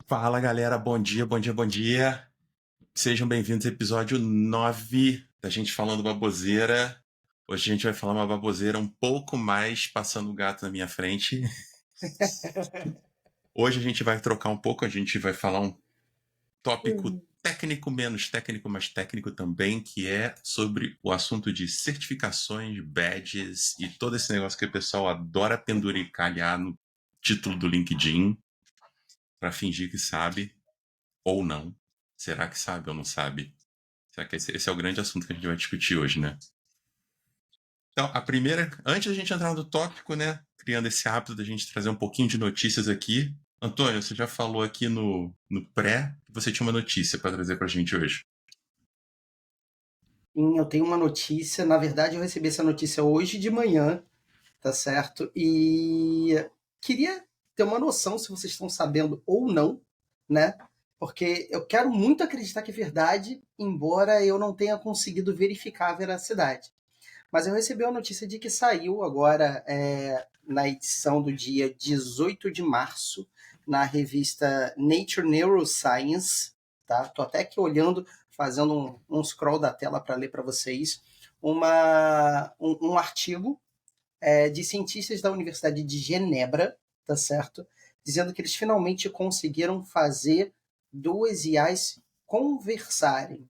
Fala galera, bom dia, bom dia, bom dia. Sejam bem-vindos ao episódio 9 da gente falando baboseira. Hoje a gente vai falar uma baboseira um pouco mais passando o gato na minha frente. Hoje a gente vai trocar um pouco, a gente vai falar um tópico técnico, menos técnico, mas técnico também, que é sobre o assunto de certificações, badges e todo esse negócio que o pessoal adora penduricalhar no título do LinkedIn para fingir que sabe. Ou não. Será que sabe ou não sabe? Será que esse é o grande assunto que a gente vai discutir hoje, né? Então, a primeira, antes da gente entrar no tópico, né? Criando esse hábito da gente trazer um pouquinho de notícias aqui. Antônio, você já falou aqui no pré que você tinha uma notícia para trazer para a gente hoje. Sim, eu tenho uma notícia. Na verdade, eu recebi essa notícia hoje de manhã, tá certo? E queria ter uma noção se vocês estão sabendo ou não, né? Porque eu quero muito acreditar que é verdade, embora eu não tenha conseguido verificar a veracidade. Mas eu recebi a notícia de que saiu agora na edição do dia 18 de março, na revista Nature Neuroscience, tá? Tô até aqui olhando, fazendo um scroll da tela para ler para vocês, um artigo de cientistas da Universidade de Genebra, tá certo? Dizendo que eles finalmente conseguiram fazer duas IAs conversarem.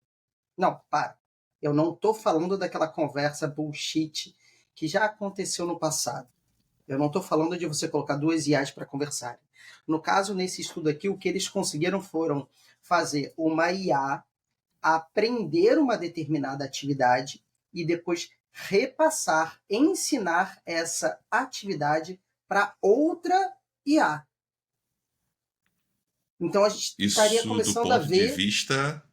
Não, para. Eu não estou falando daquela conversa bullshit que já aconteceu no passado. Eu não estou falando de você colocar duas IAs para conversarem. No caso, nesse estudo aqui, o que eles conseguiram foram fazer uma IA aprender uma determinada atividade e depois repassar, ensinar essa atividade para outra IA. Então a gente estaria Isso do começando a ponto de ver vista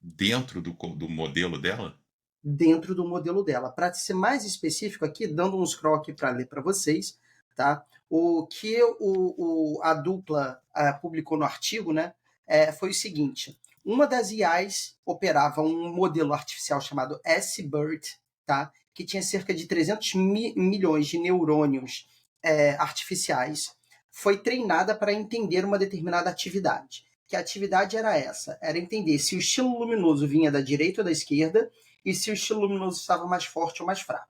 dentro do modelo dela? dentro do modelo dela. Para ser mais específico aqui, dando uns croques para ler para vocês, tá? O que a dupla publicou no artigo, né, foi o seguinte: uma das IAs operava um modelo artificial chamado S-BERT, tá? Que tinha cerca de 300 milhões de neurônios artificiais. Foi treinada para entender uma determinada atividade. Que atividade era essa? Era entender se o estilo luminoso vinha da direita ou da esquerda e se o estilo luminoso estava mais forte ou mais fraco.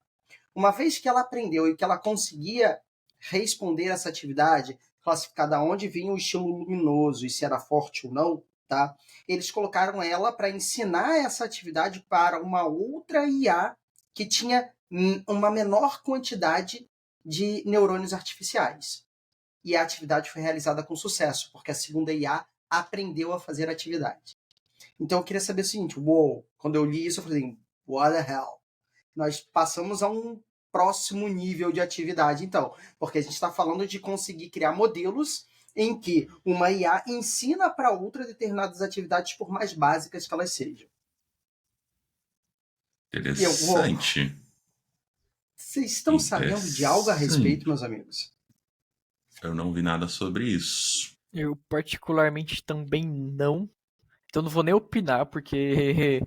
Uma vez que ela aprendeu e que ela conseguia responder essa atividade, classificar de onde vinha o estilo luminoso e se era forte ou não, tá? Eles colocaram ela para ensinar essa atividade para uma outra IA que tinha uma menor quantidade de neurônios artificiais. E a atividade foi realizada com sucesso, porque a segunda IA aprendeu a fazer a atividade. Então eu queria saber o seguinte, quando eu li isso eu falei assim, what the hell? Nós passamos a um próximo nível de atividade, então, porque a gente está falando de conseguir criar modelos em que uma IA ensina para outra determinadas atividades, por mais básicas que elas sejam. E eu, Interessante. vocês estão sabendo de algo a respeito, Interessante. meus amigos? Eu não vi nada sobre isso. Eu particularmente também não. Então não vou nem opinar, porque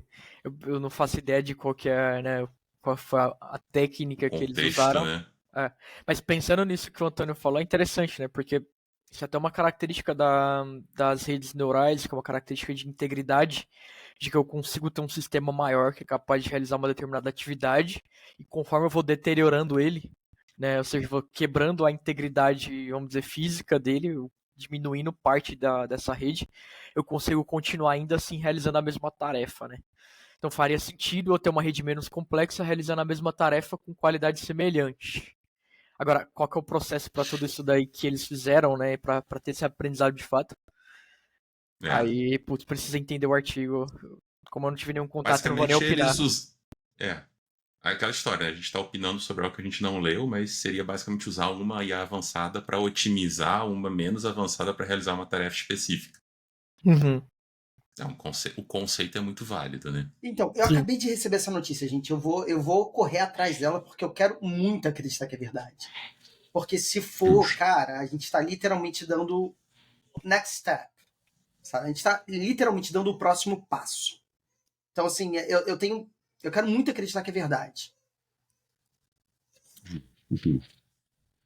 eu não faço ideia de qual que é, né, qual foi a técnica que eles Contexto, usaram. né? É. Mas pensando nisso que o Antônio falou, é interessante, né? Porque isso é até uma característica das redes neurais, que é uma característica de integridade, de que eu consigo ter um sistema maior que é capaz de realizar uma determinada atividade, e conforme eu vou deteriorando ele, né, ou seja, vou quebrando a integridade, vamos dizer, física dele, diminuindo parte dessa rede, eu consigo continuar ainda assim realizando a mesma tarefa, né? Então faria sentido eu ter uma rede menos complexa realizando a mesma tarefa com qualidade semelhante. Agora, qual que é o processo para tudo isso daí que eles fizeram, né, para ter esse aprendizado de fato? É. Aí, putz, precisa entender o artigo. Como eu não tive nenhum contato, eu não vou nem Basicamente, opinar. eles usam. É. Aquela história, né? A gente está opinando sobre algo que a gente não leu, mas seria basicamente usar uma IA avançada para otimizar uma menos avançada para realizar uma tarefa específica. Uhum. O conceito é muito válido, né? Então, eu Sim. acabei de receber essa notícia, gente. Eu vou correr atrás dela porque eu quero muito acreditar que é verdade. Porque se for, Justo. cara, a gente está literalmente dando next step. Sabe? A gente está literalmente dando o próximo passo. Então, assim, eu quero muito acreditar que é verdade.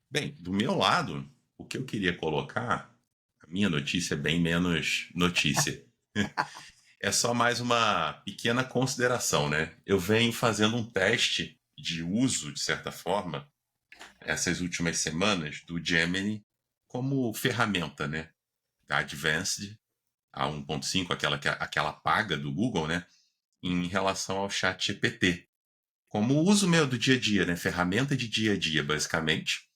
Bem, do meu lado, o que eu queria colocar, minha notícia é bem menos notícia. É só mais uma pequena consideração, né? Eu venho fazendo um teste de uso, de certa forma, essas últimas semanas, do Gemini como ferramenta, né? Da Advanced, a 1.5, aquela paga do Google, né? Em relação ao chat GPT. Como uso meu do dia a dia, né? Ferramenta de dia a dia, basicamente.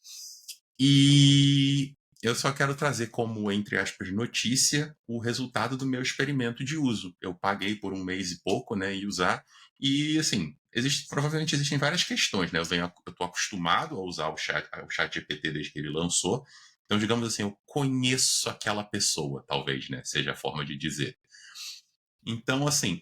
E eu só quero trazer como, entre aspas, notícia o resultado do meu experimento de uso. Eu paguei por 1 mês e pouco, né, e usar. E, assim, provavelmente existem várias questões, né? Eu estou acostumado a usar o chat GPT desde que ele lançou. Então, digamos assim, eu conheço aquela pessoa, talvez, né? Seja a forma de dizer. Então, assim,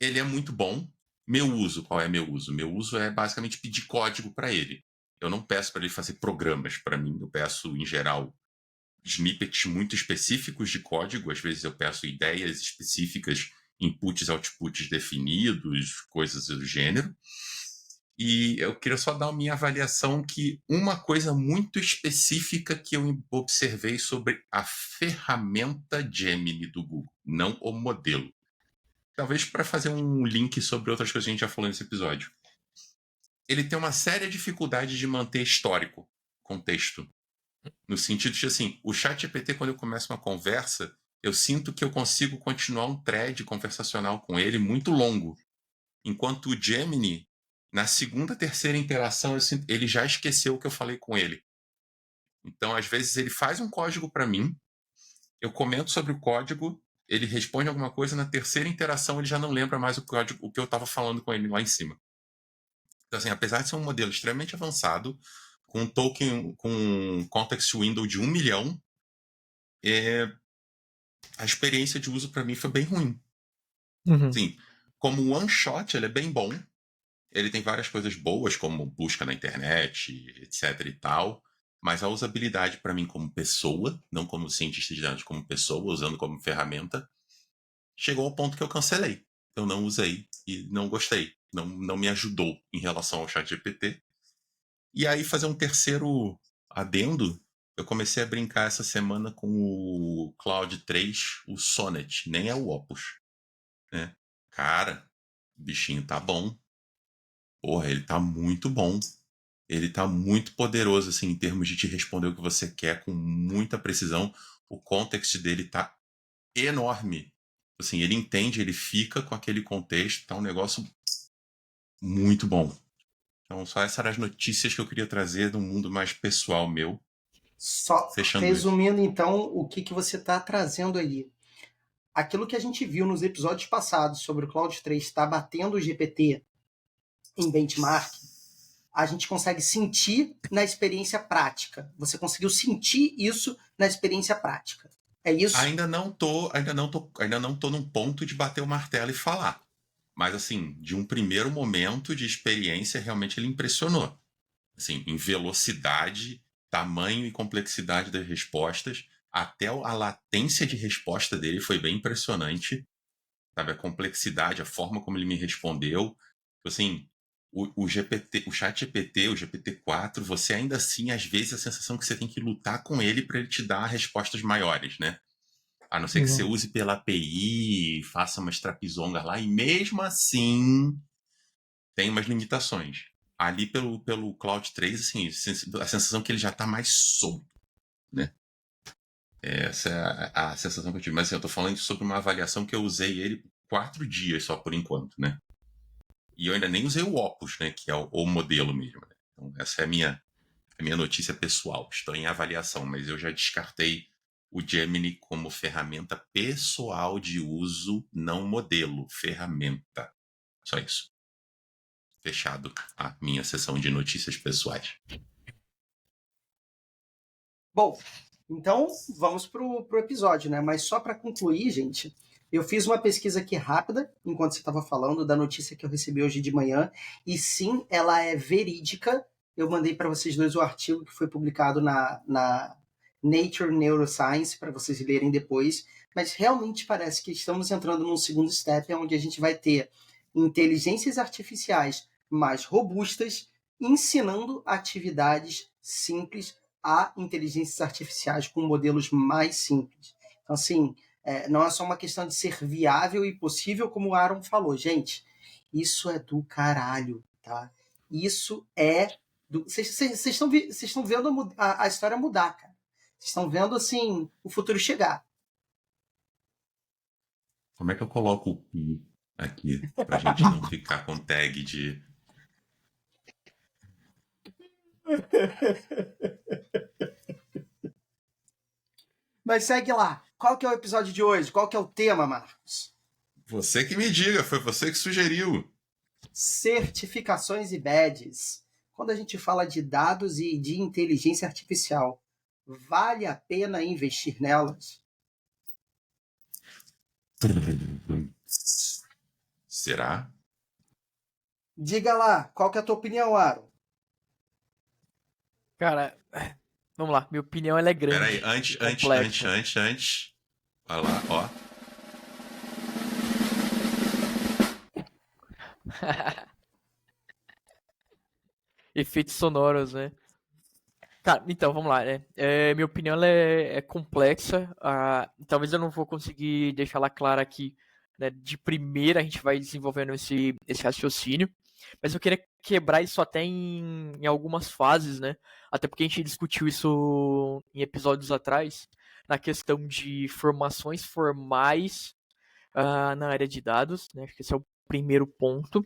ele é muito bom. Meu uso, qual é meu uso? Meu uso é basicamente pedir código para ele. Eu não peço para ele fazer programas para mim. Eu peço, em geral, snippets muito específicos de código. Às vezes eu peço ideias específicas, inputs, outputs definidos, coisas do gênero. E eu queria só dar a minha avaliação que uma coisa muito específica que eu observei sobre a ferramenta Gemini do Google, não o modelo. Talvez para fazer um link sobre outras coisas que a gente já falou nesse episódio. Ele tem uma séria dificuldade de manter histórico, contexto. No sentido de, assim, o ChatGPT, quando eu começo uma conversa, eu sinto que eu consigo continuar um thread conversacional com ele muito longo. Enquanto o Gemini, na segunda, terceira interação, ele já esqueceu o que eu falei com ele. Então, às vezes, ele faz um código para mim, eu comento sobre o código, ele responde alguma coisa, na terceira interação ele já não lembra mais o código, o que eu estava falando com ele lá em cima. Então, assim, apesar de ser um modelo extremamente avançado, com um token, com um context window de 1 milhão, a experiência de uso para mim foi bem ruim. Uhum. Sim, como one shot, ele é bem bom. Ele tem várias coisas boas, como busca na internet, etc e tal. Mas a usabilidade para mim como pessoa, não como cientista de dados, como pessoa, usando como ferramenta, chegou ao ponto que eu cancelei. Eu não usei e não gostei. Não me ajudou em relação ao ChatGPT. E aí, fazer um terceiro adendo, eu comecei a brincar essa semana com o Claude 3, o Sonnet, nem é o Opus, né? Cara, o bichinho tá bom. Porra, ele tá muito bom. Ele tá muito poderoso, assim, em termos de te responder o que você quer com muita precisão. O context dele tá enorme. Assim, ele entende, ele fica com aquele contexto, tá um negócio muito bom. Então, só essas eram as notícias que eu queria trazer de um mundo mais pessoal meu. Só Fechando isso. resumindo, então, o que você está trazendo aí. Aquilo que a gente viu nos episódios passados sobre o Cloud 3 estar batendo o GPT em benchmark, a gente consegue sentir na experiência prática. Você conseguiu sentir isso na experiência prática. É isso? Ainda não tô num ponto de bater o martelo e falar. Mas, assim, de um primeiro momento de experiência, realmente ele impressionou. Assim, em velocidade, tamanho e complexidade das respostas, até a latência de resposta dele foi bem impressionante. Sabe, a complexidade, a forma como ele me respondeu. Assim, o GPT, o ChatGPT, o GPT-4, você ainda assim, às vezes, a sensação que você tem que lutar com ele para ele te dar respostas maiores, né? A não ser que você use pela API, faça umas trapizongas lá, e mesmo assim tem umas limitações. Ali pelo Cloud 3, assim, a sensação que ele já está mais solto, né? Essa é a sensação que eu tive. Mas assim, eu tô falando sobre uma avaliação que eu usei ele 4 dias só por enquanto, né? E eu ainda nem usei o Opus, né? Que é o modelo mesmo. Né? Então, essa é a minha notícia pessoal. Estou em avaliação, mas eu já descartei o Gemini como ferramenta pessoal de uso, não modelo, ferramenta. Só isso. Fechado a minha sessão de notícias pessoais. Bom, então vamos pro episódio, né? Mas só para concluir, gente, eu fiz uma pesquisa aqui rápida, enquanto você estava falando da notícia que eu recebi hoje de manhã, e sim, ela é verídica. Eu mandei para vocês dois o artigo que foi publicado na Nature Neuroscience, para vocês lerem depois, mas realmente parece que estamos entrando num segundo step, onde a gente vai ter inteligências artificiais mais robustas, ensinando atividades simples a inteligências artificiais com modelos mais simples. Então, assim, não é só uma questão de ser viável e possível, como o Aaron falou. Gente, isso é do caralho, tá? Isso é do... Vocês estão vendo a história mudar, cara. Vocês estão vendo, assim, o futuro chegar. Como é que eu coloco o pi aqui pra gente não ficar com tag de. Mas segue lá. Qual que é o episódio de hoje? Qual que é o tema, Marcos? Você que me diga, foi você que sugeriu. Certificações e badges. Quando a gente fala de dados e de inteligência artificial, vale a pena investir nelas? Será? Diga lá, qual que é a tua opinião, Aaron? Cara, vamos lá. Minha opinião ela é grande. Peraí, antes. E complexa. Olha lá, ó. Efeitos sonoros, né? Tá, então, vamos lá, né? Minha opinião ela é complexa. Talvez eu não vou conseguir deixar ela clara aqui, né? De primeira a gente vai desenvolvendo esse raciocínio. Mas eu queria quebrar isso até em algumas fases, né? Até porque a gente discutiu isso em episódios atrás, na questão de formações formais na área de dados, né? Acho que esse é o primeiro ponto.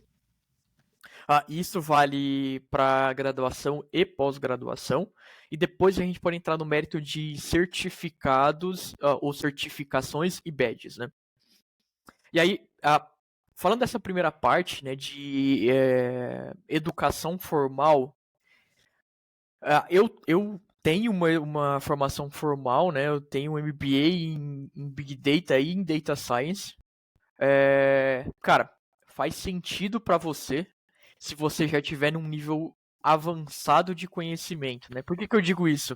Isso vale para graduação e pós-graduação. E depois a gente pode entrar no mérito de certificados ou certificações e badges, né? E aí, falando dessa primeira parte, né, de educação formal, eu tenho uma formação formal, né? Eu tenho um MBA em Big Data e em Data Science. Cara, faz sentido para você se você já tiver num nível avançado de conhecimento, né? Por que eu digo isso?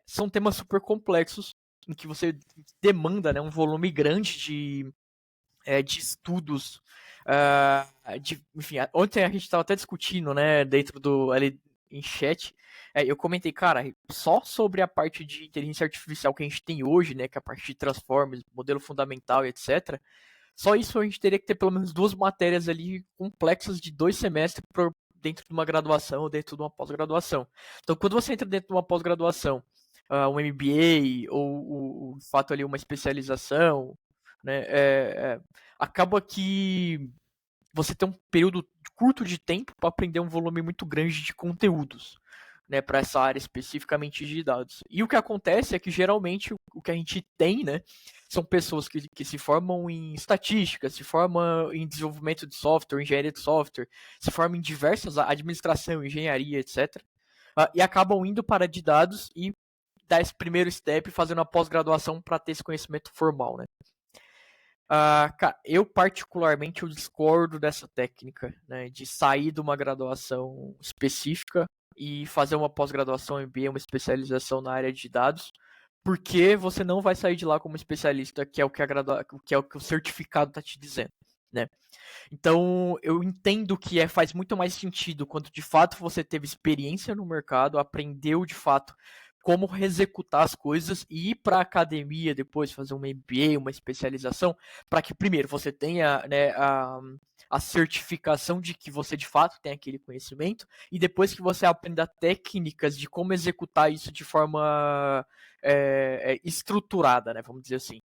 São temas super complexos em que você demanda, né, um volume grande de estudos. Enfim, ontem a gente estava até discutindo, né, ali em chat. Eu comentei, cara, só sobre a parte de inteligência artificial que a gente tem hoje, né, que é a parte de transformers, modelo fundamental e etc. Só isso a gente teria que ter pelo menos 2 matérias ali complexas de 2 semestres dentro de uma graduação ou dentro de uma pós-graduação. Então, quando você entra dentro de uma pós-graduação, um MBA ou de fato ali uma especialização, né, acaba que você tem um período curto de tempo para aprender um volume muito grande de conteúdos, né, para essa área especificamente de dados. E o que acontece é que geralmente o que a gente tem, né, são pessoas que se formam em estatística, se formam em desenvolvimento de software, engenharia de software, se formam em diversas administração, engenharia, etc. E acabam indo para de dados e dar esse primeiro step fazendo a pós-graduação para ter esse conhecimento formal, né? Cara, eu particularmente eu discordo dessa técnica, né, de sair de uma graduação específica e fazer uma pós-graduação MBA, uma especialização na área de dados, porque você não vai sair de lá como especialista, que é o que o certificado está te dizendo, né? Então, eu entendo que faz muito mais sentido quando de fato você teve experiência no mercado, aprendeu de fato como executar as coisas e ir para a academia depois, fazer um MBA, uma especialização, para que primeiro você tenha, né, a certificação de que você de fato tem aquele conhecimento e depois que você aprenda técnicas de como executar isso de forma estruturada, né, vamos dizer assim.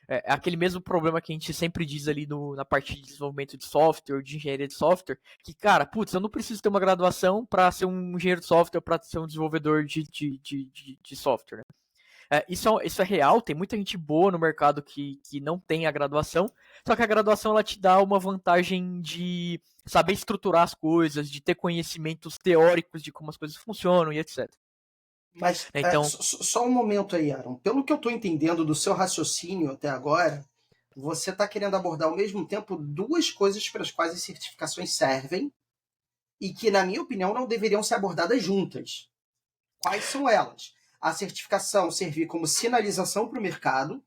É aquele mesmo problema que a gente sempre diz ali na parte de desenvolvimento de software, de engenharia de software, que, cara, putz, eu não preciso ter uma graduação para ser um engenheiro de software, para ser um desenvolvedor de software, né? Isso é real, tem muita gente boa no mercado que não tem a graduação, só que a graduação ela te dá uma vantagem de saber estruturar as coisas, de ter conhecimentos teóricos de como as coisas funcionam e etc. Mas Então, só um momento aí, Aaron. Pelo que eu estou entendendo do seu raciocínio até agora, você está querendo abordar ao mesmo tempo 2 coisas para as quais as certificações servem e que, na minha opinião, não deveriam ser abordadas juntas. Quais são elas? A certificação servir como sinalização para o mercado,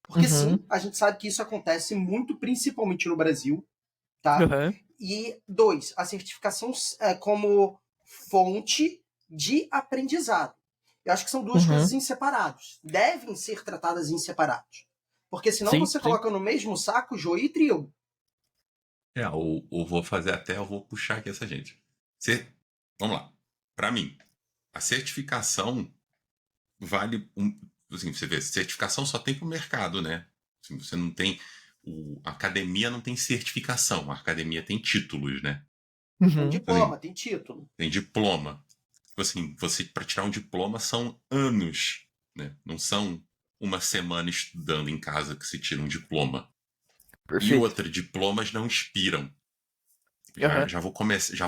porque sim, a gente sabe que isso acontece muito, principalmente no Brasil, tá? E 2, a certificação como fonte de aprendizado. Eu acho que são duas coisas em separados. Devem ser tratadas em separados. Porque senão você coloca no mesmo saco joio e trigo. Ou vou fazer até, eu vou puxar aqui essa gente. Vamos lá. Para mim, a certificação vale... assim, você vê, certificação só tem para o mercado, né? Assim, você não tem... A academia não tem certificação. A academia tem títulos, né? Tem diploma, assim, tem título. Tem diploma. Assim, para tirar um diploma são anos, né? Não são uma semana estudando em casa que se tira um diploma. Perfeito. E outra, diplomas não expiram. Já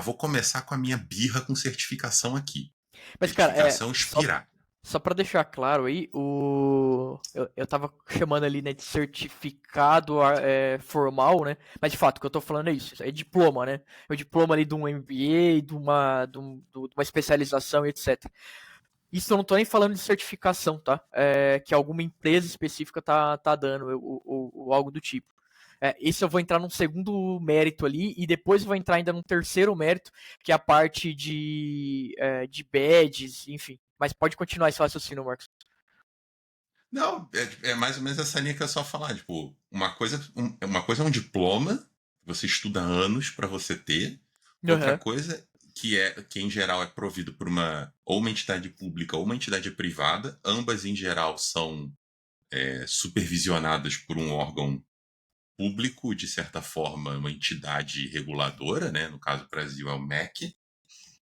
vou começar com a minha birra com certificação aqui. Mas, certificação expirar. Só para deixar claro aí, eu tava chamando ali, né, de certificado formal, né? Mas de fato, o que eu tô falando é isso, é diploma, né? É o diploma ali de um MBA, de uma especialização, etc. Isso eu não tô nem falando de certificação, tá? Que alguma empresa específica tá dando, ou algo do tipo. Esse eu vou entrar num segundo mérito ali, e depois eu vou entrar ainda num terceiro mérito, que é a parte de badges, enfim. Mas pode continuar esse raciocínio, Marcos. Não, é mais ou menos essa linha que eu só falar. Tipo, uma coisa é um diploma, você estuda anos para você ter. Outra coisa que em geral é provido por ou uma entidade pública ou uma entidade privada. Ambas, em geral, são supervisionadas por um órgão público, de certa forma, uma entidade reguladora, né? No caso do Brasil é o MEC.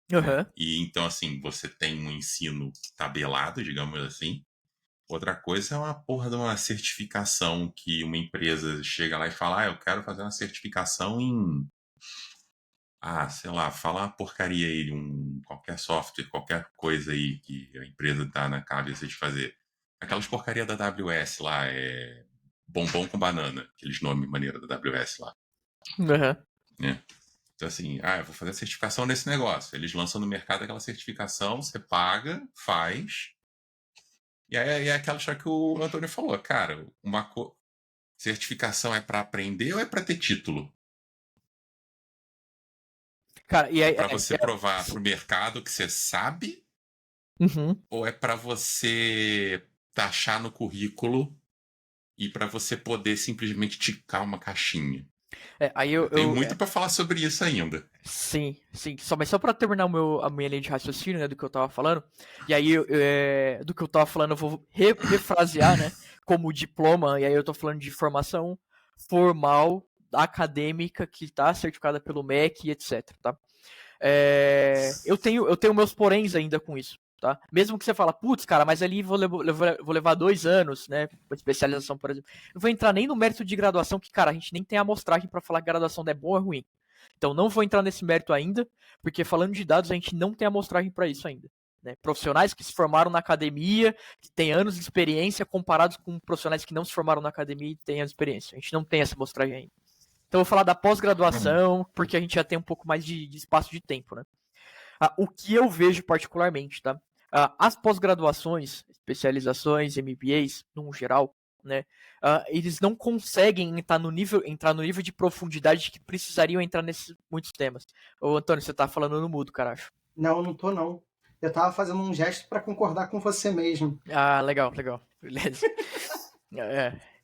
Né? E então, assim, você tem um ensino tabelado, digamos assim. Outra coisa é uma porra de uma certificação que uma empresa chega lá e fala, eu quero fazer uma certificação em... sei lá, fala uma porcaria aí, qualquer software, qualquer coisa aí que a empresa tá na cabeça de fazer. Aquelas porcaria da AWS lá, bombom com banana, aqueles nomes maneiros da AWS lá. Né? Então, assim, eu vou fazer a certificação nesse negócio. Eles lançam no mercado aquela certificação, você paga, faz. E aí é aquela história que o Antônio falou, cara, certificação é para aprender ou é para ter título? Cara, e aí, para você provar pro mercado que você sabe? Ou é para você taxar no currículo e para você poder simplesmente ticar uma caixinha? Eu tenho muito para falar sobre isso ainda. Sim. Mas só para terminar a minha linha de raciocínio, né, do que eu tava falando. E aí, do que eu tava falando, eu vou refrasear, né, como diploma. E aí eu tô falando de formação formal, acadêmica, que tá certificada pelo MEC, etc, tá? Eu tenho meus poréns ainda com isso. Tá? Mesmo que você fala, putz, cara, mas ali vou levar 2 anos, né? Especialização, por exemplo. Eu vou entrar nem no mérito de graduação, que, cara, a gente nem tem amostragem para falar que graduação é boa ou ruim. Então não vou entrar nesse mérito ainda, porque falando de dados, a gente não tem amostragem para isso ainda. Né? Profissionais que se formaram na academia, que têm anos de experiência, comparados com profissionais que não se formaram na academia e têm anos de experiência. A gente não tem essa amostragem ainda. Então eu vou falar da pós-graduação, porque a gente já tem um pouco mais de espaço de tempo, né? O que eu vejo particularmente, tá? As pós-graduações, especializações, MBAs, no geral, né? Eles não conseguem entrar no nível de profundidade que precisariam entrar nesses muitos temas. Ô, Antônio, você tá falando no mudo, caracho. Não tô não. Eu tava fazendo um gesto para concordar com você mesmo. Legal. Beleza.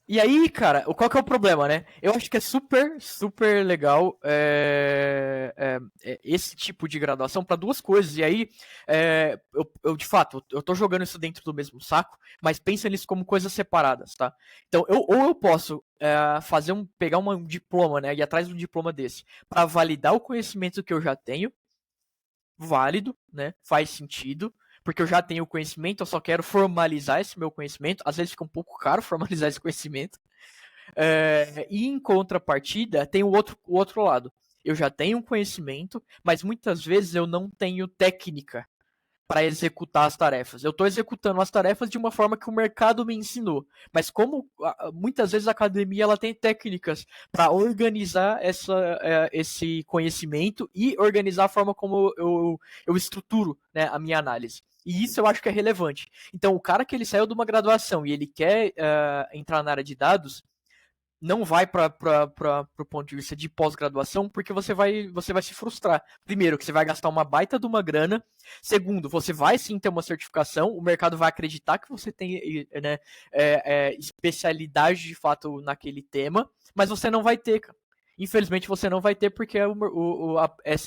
E aí, cara, qual que é o problema, né? Eu acho que é super, super legal esse tipo de graduação para duas coisas. E aí, eu de fato, eu tô jogando isso dentro do mesmo saco, mas pensa nisso como coisas separadas, tá? Então, eu posso pegar um diploma, né? Ir atrás de um diploma desse para validar o conhecimento que eu já tenho, válido, né? Faz sentido. Porque eu já tenho o conhecimento, eu só quero formalizar esse meu conhecimento. Às vezes fica um pouco caro formalizar esse conhecimento. E em contrapartida, tem o outro lado. Eu já tenho um conhecimento, mas muitas vezes eu não tenho técnica para executar as tarefas. Eu estou executando as tarefas de uma forma que o mercado me ensinou. Mas como muitas vezes a academia ela tem técnicas para organizar esse conhecimento e organizar a forma como eu estruturo, né, a minha análise. E isso eu acho que é relevante. Então, o cara que ele saiu de uma graduação e ele quer entrar na área de dados, não vai para o ponto de vista de pós-graduação, porque você vai se frustrar. Primeiro, que você vai gastar uma baita de uma grana. Segundo, você vai sim ter uma certificação, o mercado vai acreditar que você tem, né, especialidade de fato naquele tema, mas você não vai ter, cara. Infelizmente você não vai ter porque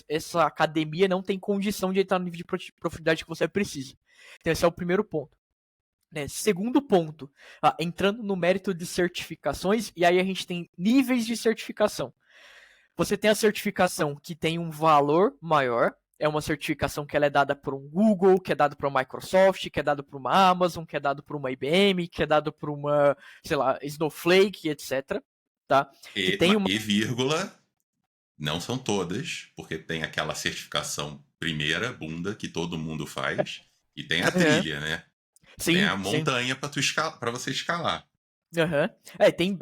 essa academia não tem condição de entrar no nível de profundidade que você precisa. Então esse é o primeiro ponto. Segundo ponto, entrando no mérito de certificações, e aí a gente tem níveis de certificação. Você tem a certificação que tem um valor maior, é uma certificação que ela é dada por um Google, que é dado por uma Microsoft, que é dado por uma Amazon, que é dado por uma IBM, que é dado por uma, sei lá, Snowflake, etc. Tá? E, tem uma... e vírgula, não são todas, porque tem aquela certificação primeira, bunda, que todo mundo faz, e tem a trilha, né? Tem Sim, a montanha para você escalar. Tem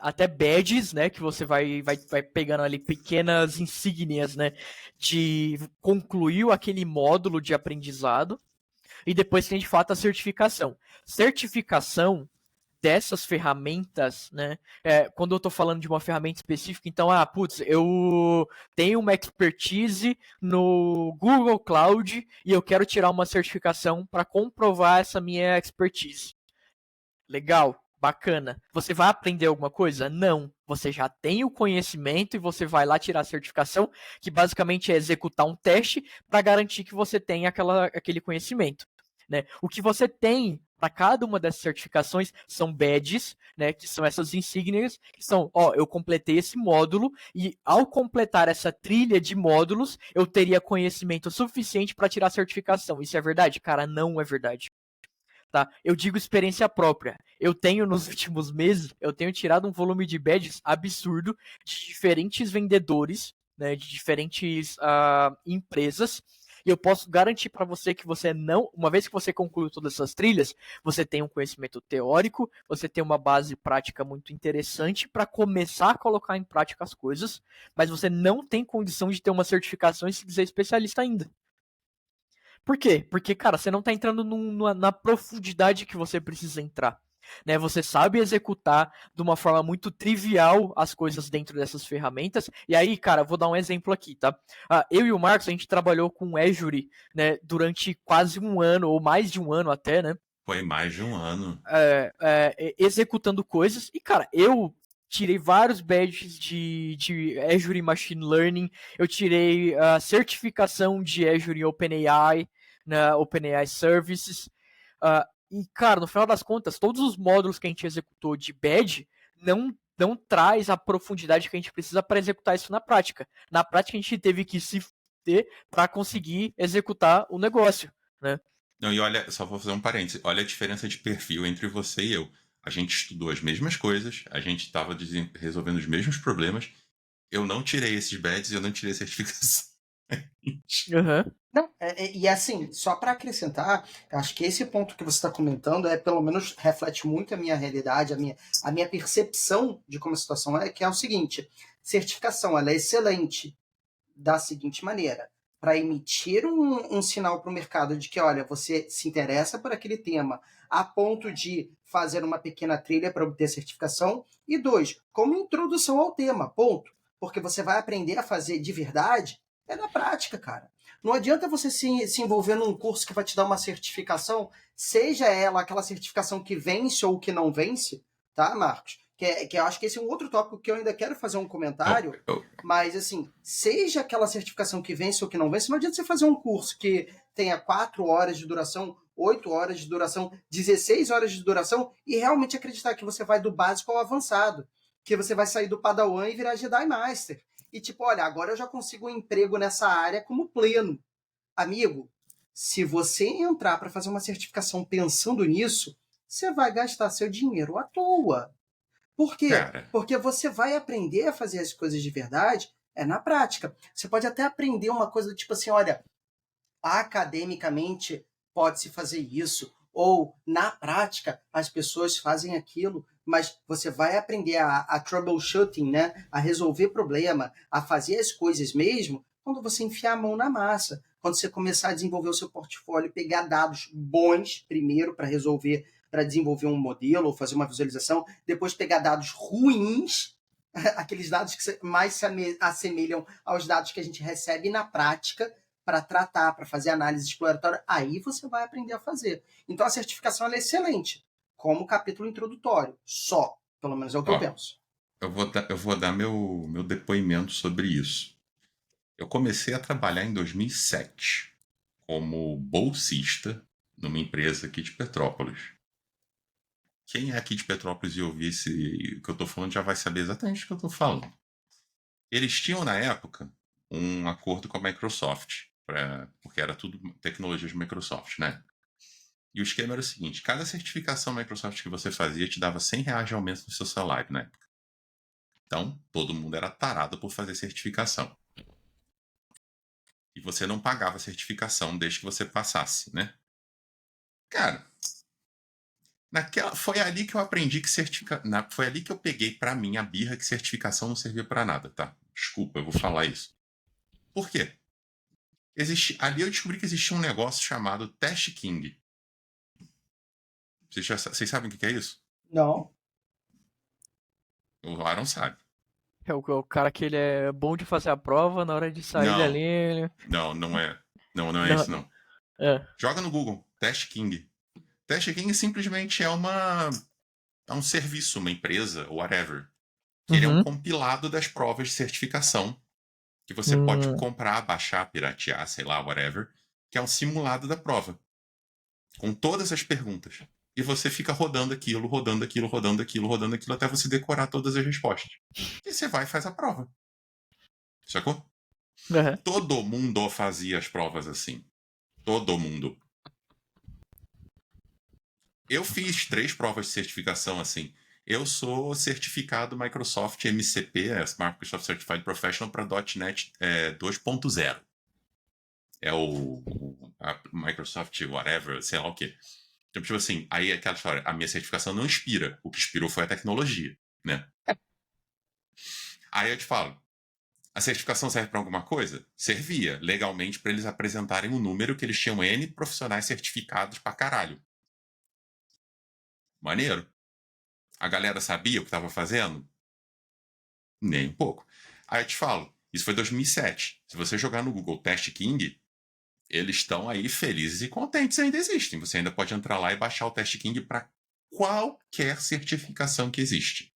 até badges, né, que você vai pegando ali pequenas insígnias, né, de concluiu aquele módulo de aprendizado, e depois tem de fato a certificação. Certificação dessas ferramentas, né, quando eu tô falando de uma ferramenta específica, então, eu tenho uma expertise no Google Cloud e eu quero tirar uma certificação para comprovar essa minha expertise. Legal, bacana. Você vai aprender alguma coisa? Não. Você já tem o conhecimento e você vai lá tirar a certificação, que basicamente é executar um teste para garantir que você tem aquele conhecimento. Né? O que você tem para cada uma dessas certificações são badges, né, que são essas insígnias, que são, eu completei esse módulo e ao completar essa trilha de módulos, eu teria conhecimento suficiente para tirar a certificação. Isso é verdade? Cara, não é verdade. Tá? Eu digo experiência própria. Eu tenho, nos últimos meses, eu tenho tirado um volume de badges absurdo de diferentes vendedores, né, de diferentes empresas, e eu posso garantir para você que você não, uma vez que você concluiu todas essas trilhas, você tem um conhecimento teórico, você tem uma base prática muito interessante para começar a colocar em prática as coisas, mas você não tem condição de ter uma certificação e se dizer especialista ainda. Por quê? Porque, cara, você não tá entrando na profundidade que você precisa entrar. Né? Você sabe executar de uma forma muito trivial as coisas dentro dessas ferramentas. E aí, cara, vou dar um exemplo aqui, tá? Eu e o Marcos, a gente trabalhou com Azure, né, durante quase um ano, ou mais de um ano até, né? Foi mais de um ano. Executando coisas. E, cara, eu tirei vários badges de Azure Machine Learning. Eu tirei a certificação de Azure OpenAI, na OpenAI Services. E, cara, no final das contas, todos os módulos que a gente executou de badge não traz a profundidade que a gente precisa para executar isso na prática. Na prática, a gente teve que se ter para conseguir executar o negócio, né? Não, e olha, só vou fazer um parêntese. Olha a diferença de perfil entre você e eu. A gente estudou as mesmas coisas, a gente estava resolvendo os mesmos problemas. Eu não tirei esses badges e eu não tirei a certificação. Uhum. Não, e assim, só para acrescentar, eu acho que esse ponto que você está comentando pelo menos reflete muito a minha realidade, a minha percepção de como a situação que é o seguinte: certificação ela é excelente da seguinte maneira, para emitir um sinal para o mercado de que, olha, você se interessa por aquele tema, a ponto de fazer uma pequena trilha para obter certificação, e 2, como introdução ao tema, ponto. Porque você vai aprender a fazer de verdade na prática, cara. Não adianta você se envolver num curso que vai te dar uma certificação, seja ela aquela certificação que vence ou que não vence, tá, Marcos? Que eu acho que esse é um outro tópico que eu ainda quero fazer um comentário, mas assim, seja aquela certificação que vence ou que não vence, não adianta você fazer um curso que tenha 4 horas de duração, 8 horas de duração, 16 horas de duração e realmente acreditar que você vai do básico ao avançado, que você vai sair do Padawan e virar Jedi Master. E tipo, olha, agora eu já consigo um emprego nessa área como pleno. Amigo, se você entrar para fazer uma certificação pensando nisso, você vai gastar seu dinheiro à toa. Por quê? Cara. Porque você vai aprender a fazer as coisas de verdade na prática. Você pode até aprender uma coisa do tipo assim, olha, academicamente pode-se fazer isso, ou na prática as pessoas fazem aquilo, mas você vai aprender a troubleshooting, né? A resolver problema, a fazer as coisas mesmo, quando você enfiar a mão na massa, quando você começar a desenvolver o seu portfólio, pegar dados bons primeiro para resolver para desenvolver um modelo ou fazer uma visualização, depois pegar dados ruins, aqueles dados que mais se assemelham aos dados que a gente recebe na prática, para tratar, para fazer análise exploratória, aí você vai aprender a fazer. Então a certificação é excelente, como capítulo introdutório, só, pelo menos é o que eu penso. Eu vou dar meu depoimento sobre isso. Eu comecei a trabalhar em 2007 como bolsista numa empresa aqui de Petrópolis. Quem é aqui de Petrópolis e ouvir o que eu estou falando já vai saber exatamente o que eu estou falando. Eles tinham, na época, um acordo com a Microsoft, porque era tudo tecnologia de Microsoft, né? E o esquema era o seguinte, cada certificação Microsoft que você fazia te dava R$100 de aumento no seu salário na época. Então, todo mundo era tarado por fazer certificação. E você não pagava a certificação desde que você passasse, né? Cara, foi ali que eu aprendi que foi ali que eu peguei pra mim a birra que certificação não servia pra nada, tá? Desculpa, eu vou falar isso. Por quê? Ali eu descobri que existia um negócio chamado Test King. Vocês sabem o que é isso? Não. O Aaron sabe. É o cara que ele é bom de fazer a prova, na hora de sair dali. Não é. Não é isso, não. É. Joga no Google, Test King. Test King simplesmente é um serviço, uma empresa, whatever. Que ele é um compilado das provas de certificação que você pode comprar, baixar, piratear, sei lá, whatever, que é um simulado da prova. Com todas as perguntas. E você fica rodando aquilo, até você decorar todas as respostas. E você vai e faz a prova. Sacou? Uhum. Todo mundo fazia as provas assim. Todo mundo. Eu fiz 3 provas de certificação assim. Eu sou certificado Microsoft MCP, Microsoft Certified Professional, para .NET 2.0. É a Microsoft whatever, sei lá o quê. Então, tipo assim, aí é aquela história, a minha certificação não inspira. O que inspirou foi a tecnologia, né? Aí eu te falo, a certificação serve para alguma coisa? Servia, legalmente, para eles apresentarem um número que eles tinham N profissionais certificados pra caralho. Maneiro. A galera sabia o que estava fazendo? Nem um pouco. Aí eu te falo, isso foi 2007. Se você jogar no Google Test King, eles estão aí felizes e contentes, ainda existem. Você ainda pode entrar lá e baixar o Test King para qualquer certificação que existe.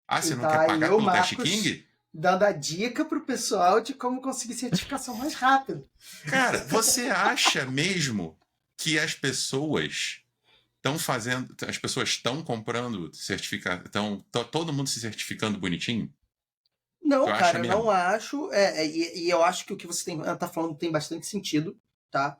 Ah, você não quer pagar pelo Test King? Dando a dica pro pessoal de como conseguir certificação mais rápido. Cara, você acha mesmo que as pessoas estão comprando certificação, todo mundo se certificando bonitinho? Não, cara, eu não acho. E eu acho que o que você tá falando tem bastante sentido, tá?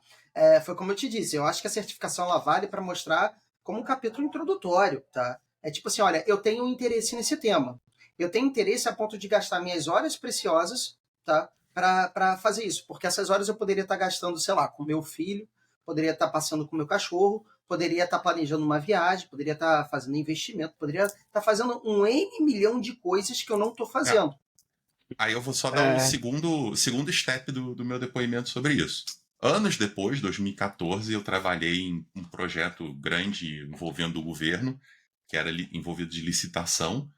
Foi como eu te disse, eu acho que a certificação ela vale para mostrar como um capítulo introdutório, tá? É tipo assim, olha, eu tenho interesse nesse tema. Eu tenho interesse a ponto de gastar minhas horas preciosas, tá? Para fazer isso. Porque essas horas eu poderia estar gastando, sei lá, com meu filho, poderia estar passando com meu cachorro, poderia estar planejando uma viagem, poderia estar fazendo investimento, poderia estar fazendo um N milhão de coisas que eu não estou fazendo. Aí eu vou só dar um segundo step do meu depoimento sobre isso. Anos depois, 2014, eu trabalhei em um projeto grande envolvendo o governo, que era envolvido de licitação.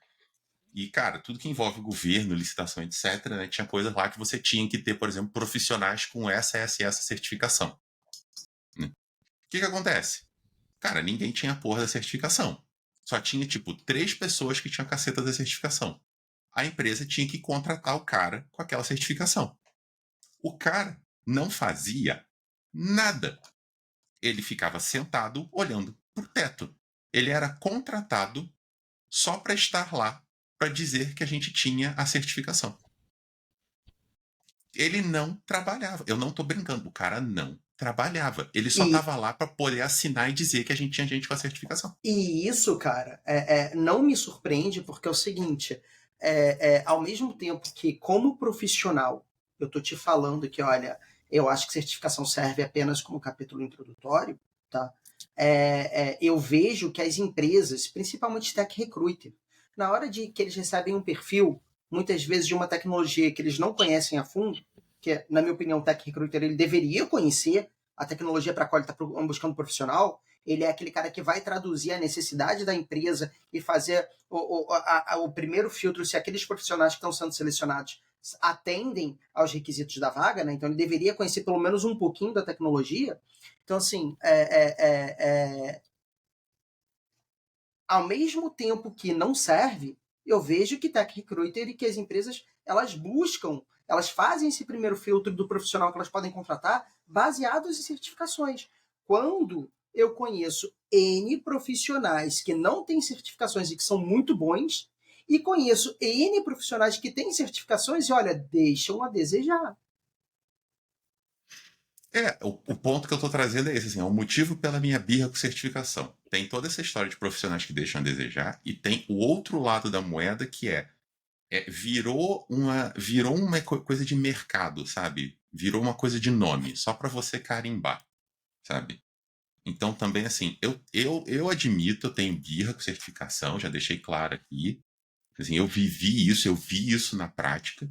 E, cara, tudo que envolve governo, licitação, etc., né, tinha coisas lá que você tinha que ter, por exemplo, profissionais com essa certificação. Né? O que acontece? Cara, ninguém tinha a porra da certificação. Só tinha, 3 pessoas que tinham a caceta da certificação. A empresa tinha que contratar o cara com aquela certificação. O cara não fazia nada. Ele ficava sentado olhando pro teto. Ele era contratado só para estar lá para dizer que a gente tinha a certificação. Ele não trabalhava. Eu não tô brincando, o cara não trabalhava. Ele só estava lá para poder assinar e dizer que a gente tinha gente com a certificação. E isso, cara, não me surpreende porque é o seguinte, ao mesmo tempo que como profissional eu tô te falando que, olha, eu acho que certificação serve apenas como capítulo introdutório, tá? Eu vejo que as empresas, principalmente Tech Recruiter, na hora de que eles recebem um perfil, muitas vezes de uma tecnologia que eles não conhecem a fundo, que, na minha opinião, o Tech Recruiter ele deveria conhecer a tecnologia para a qual ele está buscando um profissional, ele é aquele cara que vai traduzir a necessidade da empresa e fazer o primeiro filtro se aqueles profissionais que estão sendo selecionados atendem aos requisitos da vaga, né? Então ele deveria conhecer pelo menos um pouquinho da tecnologia. Então, assim, ao mesmo tempo que não serve, eu vejo que Tech Recruiter e que as empresas, elas fazem esse primeiro filtro do profissional que elas podem contratar baseados em certificações. Quando eu conheço N profissionais que não têm certificações e que são muito bons, e conheço N profissionais que têm certificações e, olha, deixam a desejar. O ponto que eu estou trazendo é esse, assim, é o motivo pela minha birra com certificação. Tem toda essa história de profissionais que deixam a desejar, e tem o outro lado da moeda que virou uma coisa de mercado, sabe? Virou uma coisa de nome, só para você carimbar, sabe? Então também, assim, eu admito, eu tenho birra com certificação, já deixei claro aqui. Assim, eu vi isso na prática.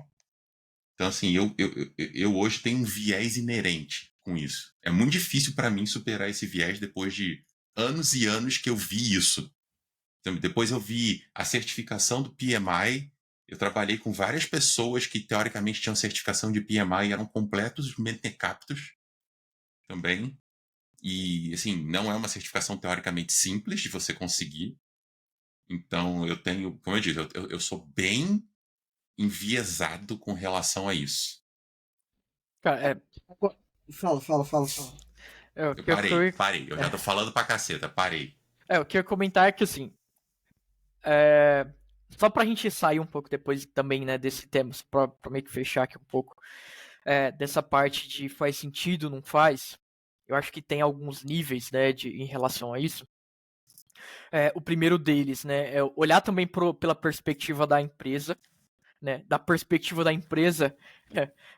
Então, assim, eu hoje tenho um viés inerente com isso. É muito difícil para mim superar esse viés depois de anos e anos que eu vi isso. Então, depois eu vi a certificação do PMI. Eu trabalhei com várias pessoas que, teoricamente, tinham certificação de PMI e eram completos mentecaptos também. E, assim, não é uma certificação teoricamente simples de você conseguir. Então, eu tenho, como eu disse, eu sou bem enviesado com relação a isso. Cara, Fala. Eu parei. Eu já tô falando pra caceta, parei. O que eu ia comentar é que, assim, só pra gente sair um pouco depois também, né, desse tema, pra meio que fechar aqui um pouco, dessa parte de faz sentido, não faz, eu acho que tem alguns níveis, né, em relação a isso. O primeiro deles, né, é olhar também pela perspectiva da empresa, né, da perspectiva da empresa,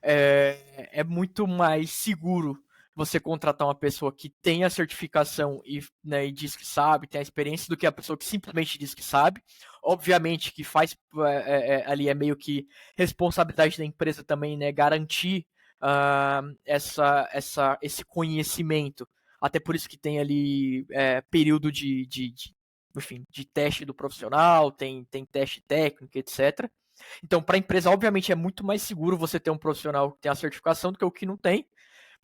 é muito mais seguro você contratar uma pessoa que tem a certificação né, e diz que sabe, tem a experiência, do que a pessoa que simplesmente diz que sabe. Obviamente que faz ali é meio que responsabilidade da empresa também, né, garantir esse conhecimento. Até por isso que tem ali período enfim, de teste do profissional, tem teste técnico, etc. Então, para a empresa, obviamente, é muito mais seguro você ter um profissional que tem a certificação do que o que não tem.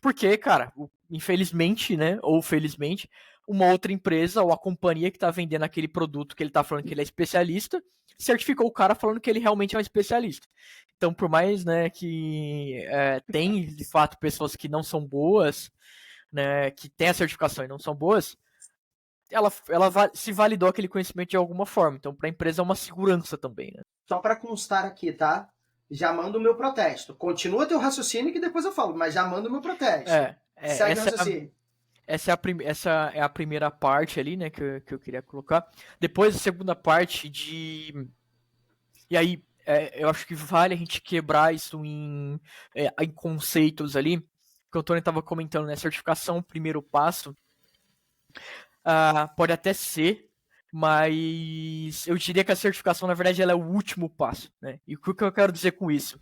Porque, cara, infelizmente, né, ou felizmente, uma outra empresa ou a companhia que está vendendo aquele produto que ele está falando que ele é especialista, certificou o cara falando que ele realmente é um especialista. Então, por mais, né, que tem, de fato, pessoas que não são boas, né, que têm a certificação e não são boas, ela se validou aquele conhecimento de alguma forma. Então, para a empresa é uma segurança também, né? Só para constar aqui, tá? Já mando o meu protesto. Continua teu raciocínio que depois eu falo, mas já mando o meu protesto. Segue o raciocínio. Essa é a primeira parte ali, né, que eu queria colocar. Depois a segunda parte E aí, eu acho que vale a gente quebrar isso em conceitos ali, que o Tony estava comentando, né, certificação, primeiro passo. Pode até ser, mas eu diria que a certificação, na verdade, ela é o último passo, né? E o que eu quero dizer com isso?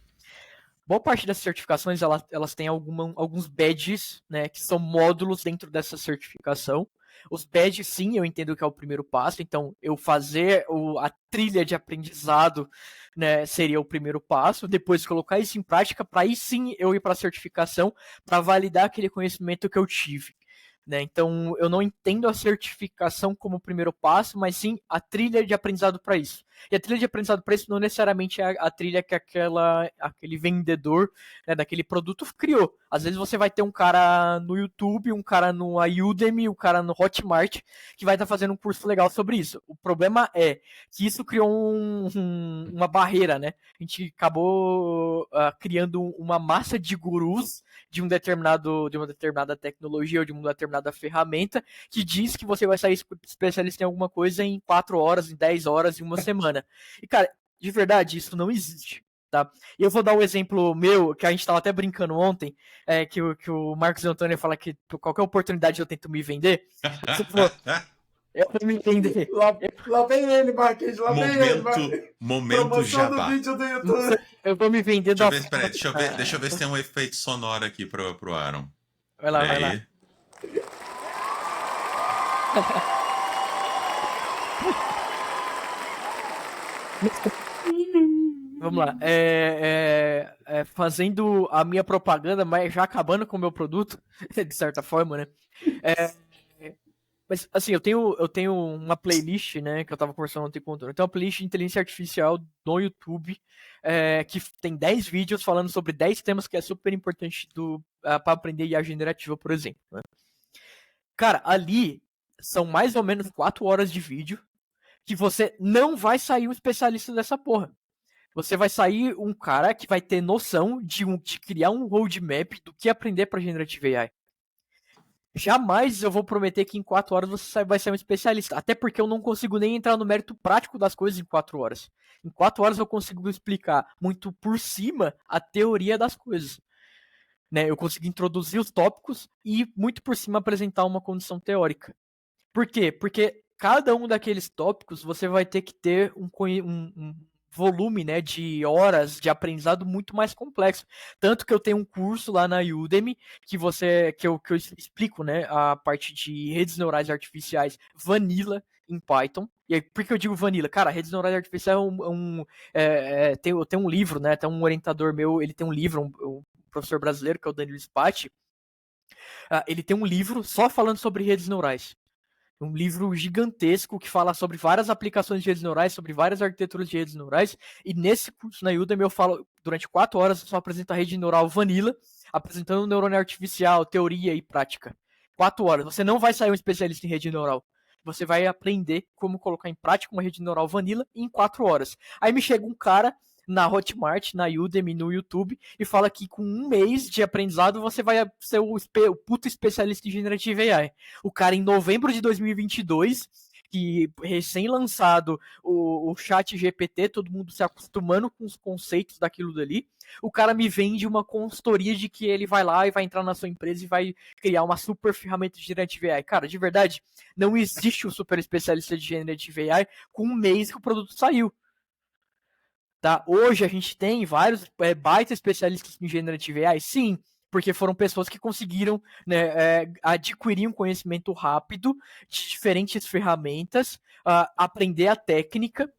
Boa parte dessas certificações, elas têm alguns badges, né, que são módulos dentro dessa certificação. Os badges, sim, eu entendo que é o primeiro passo, então eu fazer a trilha de aprendizado, né, seria o primeiro passo, depois colocar isso em prática, para aí sim eu ir para a certificação, para validar aquele conhecimento que eu tive. Né? Então, eu não entendo a certificação como o primeiro passo, mas sim a trilha de aprendizado para isso. E a trilha de aprendizado para isso não necessariamente é a trilha que aquele vendedor, né, daquele produto criou. Às vezes você vai ter um cara no YouTube, um cara no Udemy, um cara no Hotmart, que vai estar fazendo um curso legal sobre isso. O problema é que isso criou uma barreira, né? A gente acabou criando uma massa de gurus de uma determinada tecnologia ou de uma determinada ferramenta que diz que você vai sair especialista em alguma coisa em 4 horas, em 10 horas, em uma semana. E, cara, de verdade, isso não existe. Tá? E eu vou dar um exemplo meu, que a gente estava até brincando ontem, que o Marcos Antônio fala que qualquer oportunidade eu tento me vender. Eu vou me vender. Lá vem ele, Marquinhos. Lá vem ele. Momento jabá. Do vídeo do YouTube. Eu vou me vender da forma. Deixa eu ver se tem um efeito sonoro aqui pro Aaron. Vai lá. Vamos lá. Fazendo a minha propaganda, mas já acabando com o meu produto, de certa forma, né? Mas, assim, eu tenho uma playlist, né, que eu tava conversando ontem com o Antônio. Eu tenho uma playlist de inteligência artificial no YouTube, que tem 10 vídeos falando sobre 10 temas que é super importante pra aprender IA generativa, por exemplo, né? Cara, ali são mais ou menos 4 horas de vídeo que você não vai sair um especialista dessa porra. Você vai sair um cara que vai ter noção de criar um roadmap do que aprender para Generative AI. Jamais eu vou prometer que em 4 horas você vai ser um especialista. Até porque eu não consigo nem entrar no mérito prático das coisas em 4 horas. Em 4 horas eu consigo explicar muito por cima a teoria das coisas. Né? Eu consigo introduzir os tópicos e muito por cima apresentar uma condição teórica. Por quê? Porque cada um daqueles tópicos você vai ter que ter um volume, né, de horas de aprendizado muito mais complexo. Tanto que eu tenho um curso lá na Udemy que eu explico, né, a parte de redes neurais artificiais vanilla em Python. E aí, por que eu digo vanilla? Cara, redes neurais artificiais eu tenho um livro, né, tem um orientador meu, ele tem um livro, um professor brasileiro, que é o Danilo Spatti, ele tem um livro só falando sobre redes neurais. Um livro gigantesco que fala sobre várias aplicações de redes neurais, sobre várias arquiteturas de redes neurais. E nesse curso na Udemy eu falo, durante 4 horas, eu só apresento a rede neural vanilla, apresentando neurônio artificial, teoria e prática. 4 horas. Você não vai sair um especialista em rede neural. Você vai aprender como colocar em prática uma rede neural vanilla em 4 horas. Aí me chega um cara na Hotmart, na Udemy, no YouTube, e fala que com 1 mês de aprendizado você vai ser o puto especialista em Generative AI. O cara, em novembro de 2022, que recém-lançado o chat GPT, todo mundo se acostumando com os conceitos daquilo dali, o cara me vende uma consultoria de que ele vai lá e vai entrar na sua empresa e vai criar uma super ferramenta de Generative AI. Cara, de verdade, não existe um super especialista de Generative AI com 1 mês que o produto saiu. Tá? Hoje a gente tem vários baita especialistas em Generative AI, sim, porque foram pessoas que conseguiram, né, adquirir um conhecimento rápido de diferentes ferramentas, aprender a técnica,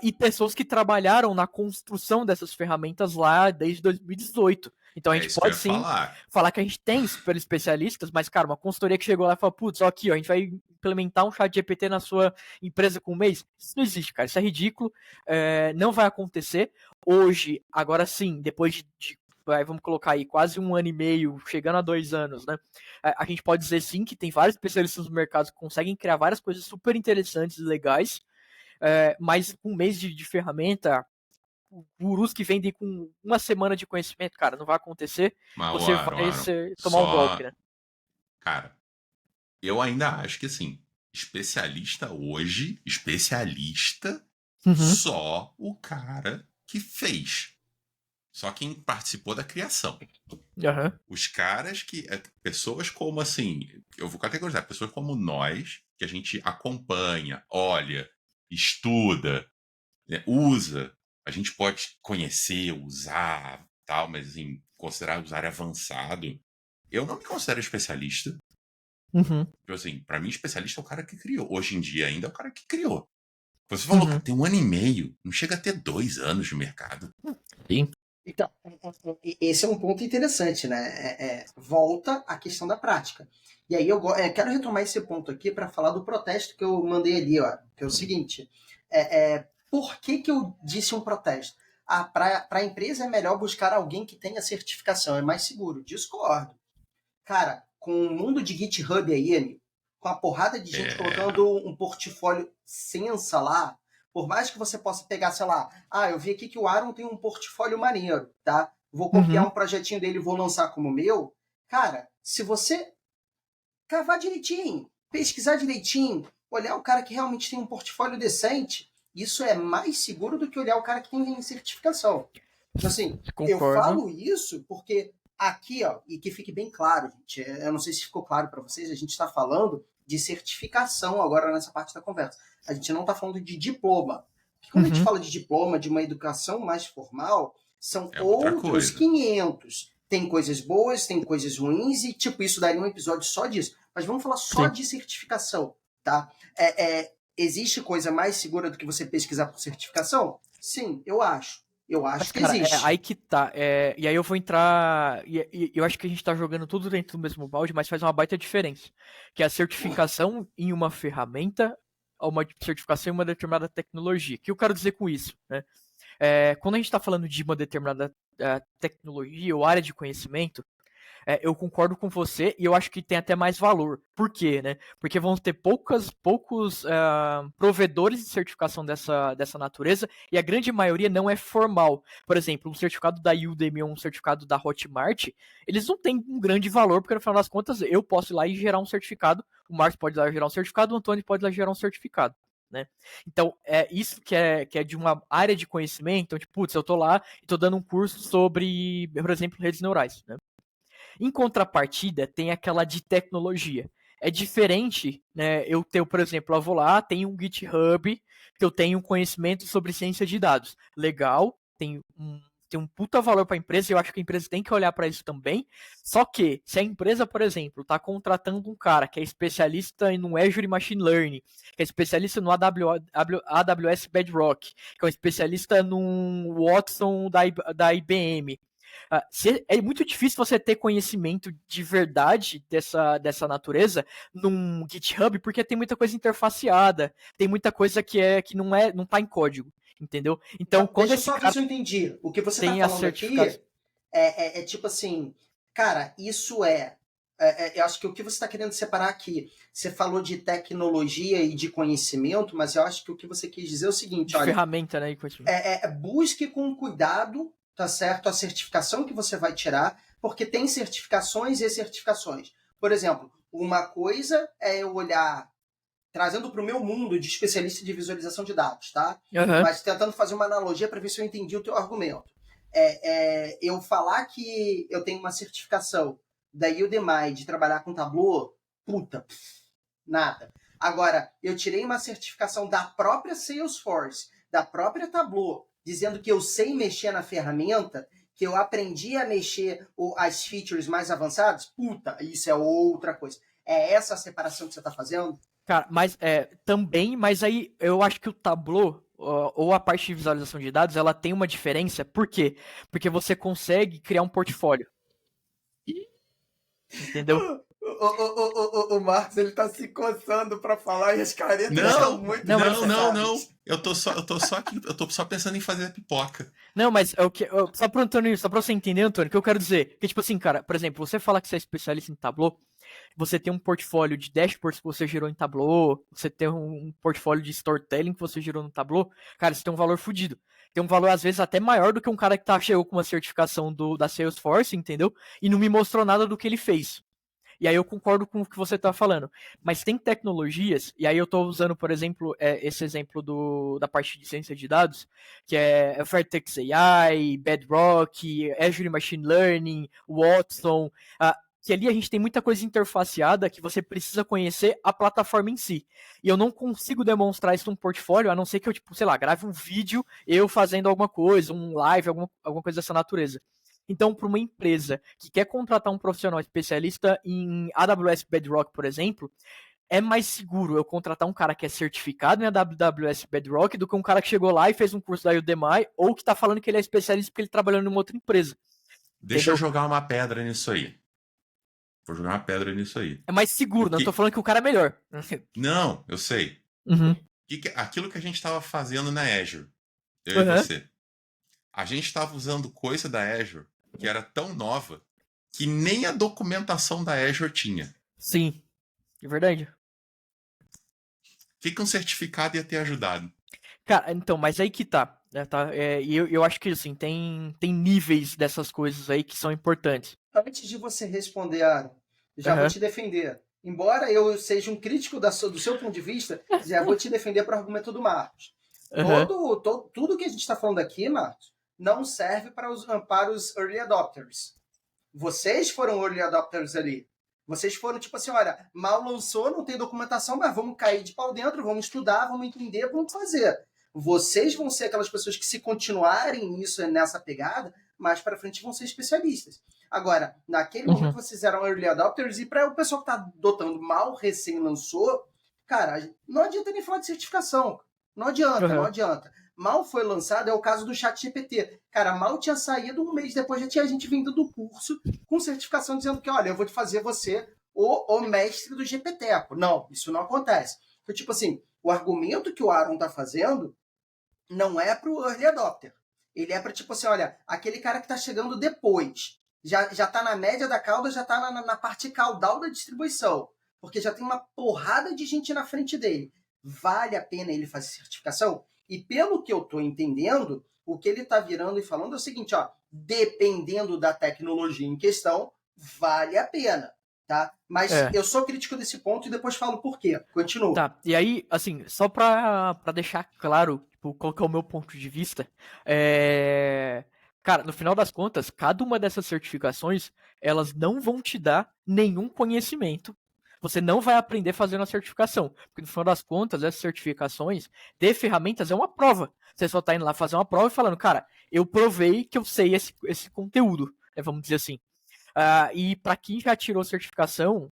e pessoas que trabalharam na construção dessas ferramentas lá desde 2018. Então a gente pode sim falar que a gente tem super especialistas, mas, cara, uma consultoria que chegou lá e falou, putz, aqui, ó, a gente vai implementar um chat GPT na sua empresa com 1 mês. Isso não existe, cara. Isso é ridículo. Não vai acontecer. Hoje, agora sim, depois de vamos colocar aí, quase 1 ano e meio, chegando a 2 anos, né? A gente pode dizer sim que tem vários especialistas no mercado que conseguem criar várias coisas super interessantes e legais, mas com 1 mês de ferramenta, gurus que vendem com 1 semana de conhecimento, cara, não vai acontecer. Você vai tomar um golpe, né? Cara, eu ainda acho que, assim, especialista hoje, só o cara que fez. Só quem participou da criação. Uhum. Os caras que... pessoas como, assim... Eu vou categorizar. Pessoas como nós, que a gente acompanha, olha, estuda, né, usa. A gente pode conhecer, usar, tal, mas, assim, considerar usar avançado. Eu não me considero especialista. Uhum. Tipo assim, pra mim, especialista é o cara que criou. Hoje em dia ainda é o cara que criou. Você falou que tem 1 ano e meio. Não chega a ter 2 anos de mercado. Sim. Então, esse é um ponto interessante, né? Volta à questão da prática. E aí eu quero retomar esse ponto aqui para falar do protesto que eu mandei ali, ó, que é o seguinte. Por que eu disse um protesto? Para a empresa é melhor buscar alguém que tenha certificação, é mais seguro. Discordo. Cara, com o mundo de GitHub aí, amigo, com a porrada de gente colocando um portfólio sensa lá, por mais que você possa pegar, sei lá, eu vi aqui que o Aaron tem um portfólio maneiro, tá? Vou copiar um projetinho dele e vou lançar como meu. Cara, se você cavar direitinho, pesquisar direitinho, olhar o cara que realmente tem um portfólio decente, isso é mais seguro do que olhar o cara que tem certificação. Então, assim, eu falo isso porque aqui, ó, e que fique bem claro, gente, eu não sei se ficou claro para vocês, a gente está falando de certificação agora nessa parte da conversa. A gente não está falando de diploma. Porque quando a gente fala de diploma, de uma educação mais formal, são outros 500. tem coisas boas, tem coisas ruins, e tipo, isso daria um episódio só disso. Mas vamos falar só Sim. de certificação, tá? Existe coisa mais segura do que você pesquisar por certificação? Sim, eu acho. Eu acho Mas, que cara, existe. aí que tá. E aí eu vou entrar. E eu acho que a gente tá jogando tudo dentro do mesmo balde, mas faz uma baita diferença. Que é a certificação em uma ferramenta ou uma certificação em uma determinada tecnologia. O que eu quero dizer com isso, né? Quando a gente está falando de uma determinada tecnologia ou área de conhecimento, eu concordo com você e eu acho que tem até mais valor. Por quê, né? Porque vão ter poucos provedores de certificação dessa natureza e a grande maioria não é formal. Por exemplo, um certificado da Udemy ou um certificado da Hotmart, eles não têm um grande valor, porque no final das contas eu posso ir lá e gerar um certificado, o Marcos pode ir lá gerar um certificado, o Antônio pode ir lá gerar um certificado. Né? Então, isso que é de uma área de conhecimento. Então, tipo, putz, eu tô lá e tô dando um curso sobre, por exemplo, redes neurais. Né? Em contrapartida, tem aquela de tecnologia. É diferente, né? Por exemplo, eu vou lá, tenho um GitHub, que eu tenho conhecimento sobre ciência de dados. Legal, tem um puta valor para a empresa, e eu acho que a empresa tem que olhar para isso também. Só que, se a empresa, por exemplo, está contratando um cara que é especialista no Azure Machine Learning, que é especialista no AWS Bedrock, que é um especialista no Watson da IBM, é muito difícil você ter conhecimento de verdade dessa natureza num GitHub, porque tem muita coisa interfaceada, tem muita coisa que não tá em código, entendeu? Então, quando Deixa eu esse só ver cara se eu entendi. O que você está tem a falando certificação. aqui é tipo assim, cara, isso eu acho que o que você está querendo separar aqui, você falou de tecnologia e de conhecimento, mas eu acho que o que você quis dizer é o seguinte, De olha, ferramenta, né? busque com cuidado, tá certo, a certificação que você vai tirar, porque tem certificações e certificações. Por exemplo, uma coisa é eu olhar, trazendo para o meu mundo de especialista de visualização de dados, tá? Uhum. Mas tentando fazer uma analogia para ver se eu entendi o teu argumento. Eu falar que eu tenho uma certificação da Udemy de trabalhar com Tableau, puta, nada. Agora, eu tirei uma certificação da própria Salesforce, da própria Tableau, dizendo que eu sei mexer na ferramenta, que eu aprendi a mexer as features mais avançadas, puta, isso é outra coisa. É essa a separação que você está fazendo? Cara, mas também, mas aí eu acho que o Tableau ou a parte de visualização de dados, ela tem uma diferença. Por quê? Porque você consegue criar um portfólio. Entendeu? O Marcos, ele tá se coçando para falar e as caretas Não, são muito não, mas- não. Eu tô só aqui, eu tô só pensando em fazer a pipoca. Não, mas é o que. Só pro Antônio, só pra você entender, Antônio, o que eu quero dizer. Que, tipo assim, cara, por exemplo, você fala que você é especialista em Tableau, você tem um portfólio de dashboards que você gerou em Tableau, você tem um portfólio de storytelling que você gerou no Tableau, cara, isso tem um valor fodido. Tem um valor, às vezes, até maior do que um cara que chegou com uma certificação da Salesforce, entendeu? E não me mostrou nada do que ele fez. E aí eu concordo com o que você está falando. Mas tem tecnologias, e aí eu estou usando, por exemplo, esse exemplo da parte de ciência de dados, que é Vertex AI, Bedrock, Azure Machine Learning, Watson, que ali a gente tem muita coisa interfaceada que você precisa conhecer a plataforma em si. E eu não consigo demonstrar isso num portfólio, a não ser que eu, tipo, sei lá, grave um vídeo eu fazendo alguma coisa, um live, alguma coisa dessa natureza. Então, para uma empresa que quer contratar um profissional especialista em AWS Bedrock, por exemplo, é mais seguro eu contratar um cara que é certificado em AWS Bedrock do que um cara que chegou lá e fez um curso da Udemy ou que está falando que ele é especialista porque ele trabalhou numa outra empresa. Deixa eu Entendeu? jogar uma pedra nisso aí. Vou jogar uma pedra nisso aí. É mais seguro, não estou falando que o cara é melhor. Não, eu sei. Uhum. Aquilo que a gente estava fazendo na Azure, eu e Uhum. você. A gente estava usando coisa da Azure que era tão nova que nem a documentação da Azure tinha. Sim, é verdade. Que um certificado ia ter ajudado. Cara, então, mas aí que tá. Né, tá? E eu acho que assim, tem níveis dessas coisas aí que são importantes. Antes de você responder, Aaron, já vou Uhum. te defender. Embora eu seja um crítico do seu ponto de vista, já vou te defender para o argumento do Marcos. Uhum. Tudo que a gente está falando aqui, Marcos, não serve para os early adopters. Vocês foram early adopters ali. Vocês foram tipo assim, olha, mal lançou, não tem documentação, mas vamos cair de pau dentro, vamos estudar, vamos entender, vamos fazer. Vocês vão ser aquelas pessoas que, se continuarem nessa pegada, mais para frente vão ser especialistas. Agora, naquele Uhum. momento vocês eram early adopters, e para o pessoal que está adotando mal, recém lançou, cara, não adianta nem falar de certificação. Não adianta, Uhum. não adianta. Mal foi lançado, é o caso do ChatGPT. Cara, mal tinha saído, um mês depois já tinha gente vindo do curso com certificação dizendo que, olha, eu vou fazer você o mestre do GPT. Não, isso não acontece. Então, tipo assim, o argumento que o Aaron tá fazendo não é pro early adopter. Ele é para tipo assim, olha, aquele cara que tá chegando depois, já tá na média da cauda, já tá na parte caudal da distribuição, porque já tem uma porrada de gente na frente dele. Vale a pena ele fazer certificação? E pelo que eu tô entendendo, o que ele tá virando e falando é o seguinte, ó, dependendo da tecnologia em questão, vale a pena, tá? Mas eu sou crítico desse ponto e depois falo por quê. Continua. Tá, e aí, assim, só pra deixar claro, tipo, qual que é o meu ponto de vista, cara, no final das contas, cada uma dessas certificações, elas não vão te dar nenhum conhecimento. Você não vai aprender fazendo a certificação, porque no final das contas, essas certificações de ferramentas é uma prova. Você só tá indo lá fazer uma prova e falando, cara, eu provei que eu sei esse conteúdo, né, vamos dizer assim. E para quem já tirou certificação,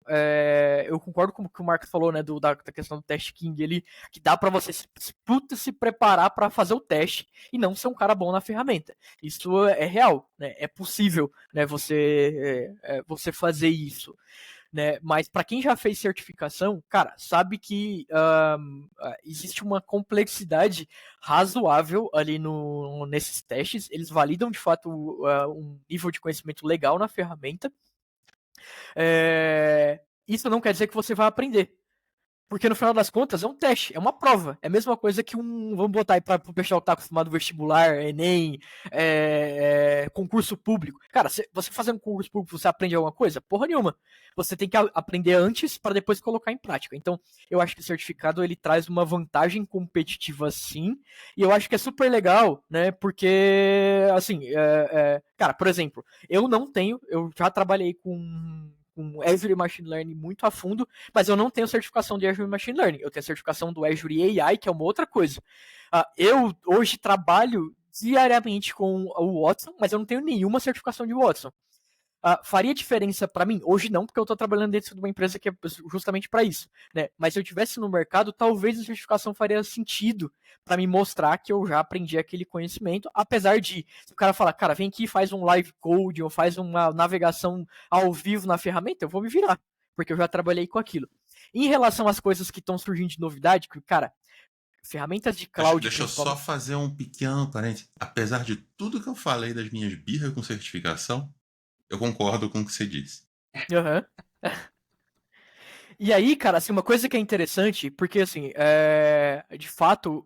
eu concordo com o que o Marcos falou, né, da questão do teste King ali, que dá para você se preparar para fazer o teste e não ser um cara bom na ferramenta. Isso é real, né? É possível, né, você fazer isso. Né? Mas para quem já fez certificação, cara, sabe que existe uma complexidade razoável ali nesses testes. Eles validam de fato um nível de conhecimento legal na ferramenta. Isso não quer dizer que você vai aprender. Porque no final das contas é um teste, é uma prova. É a mesma coisa que vamos botar aí para o pessoal que tá acostumado vestibular, Enem, concurso público. Cara, você fazendo concurso público, você aprende alguma coisa? Porra nenhuma. Você tem que aprender antes para depois colocar em prática. Então, eu acho que o certificado ele traz uma vantagem competitiva sim, e eu acho que é super legal, né? Porque, assim, cara, por exemplo, eu já trabalhei com Azure Machine Learning muito a fundo, mas eu não tenho certificação de Azure Machine Learning. Eu tenho a certificação do Azure AI, que é uma outra coisa. Eu hoje trabalho diariamente com o Watson, mas eu não tenho nenhuma certificação de Watson. Faria diferença para mim? Hoje não, porque eu estou trabalhando dentro de uma empresa que é justamente para isso. Né? Mas se eu estivesse no mercado, talvez a certificação faria sentido para me mostrar que eu já aprendi aquele conhecimento, apesar de se o cara falar, cara, vem aqui e faz um live code ou faz uma navegação ao vivo na ferramenta, eu vou me virar, porque eu já trabalhei com aquilo. Em relação às coisas que estão surgindo de novidade, cara, ferramentas de cloud... Deixa eu só fazer um pequeno parênteses. Apesar de tudo que eu falei das minhas birras com certificação, eu concordo com o que você disse. Aham. E aí, cara, assim, uma coisa que é interessante, porque, assim, de fato,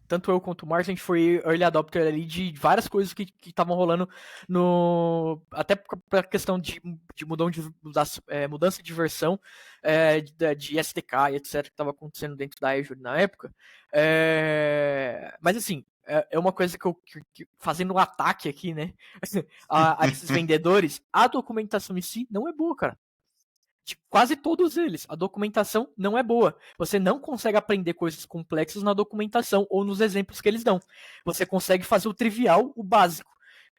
tanto eu quanto o Márcio, a gente foi early adopter ali de várias coisas que estavam rolando até pra questão de mudança de versão de SDK e etc, que estava acontecendo dentro da Azure na época. Mas, assim, é uma coisa que fazendo um ataque aqui, né, a esses vendedores, a documentação em si não é boa, cara. De quase todos eles, a documentação não é boa. Você não consegue aprender coisas complexas na documentação ou nos exemplos que eles dão. Você consegue fazer o trivial, o básico.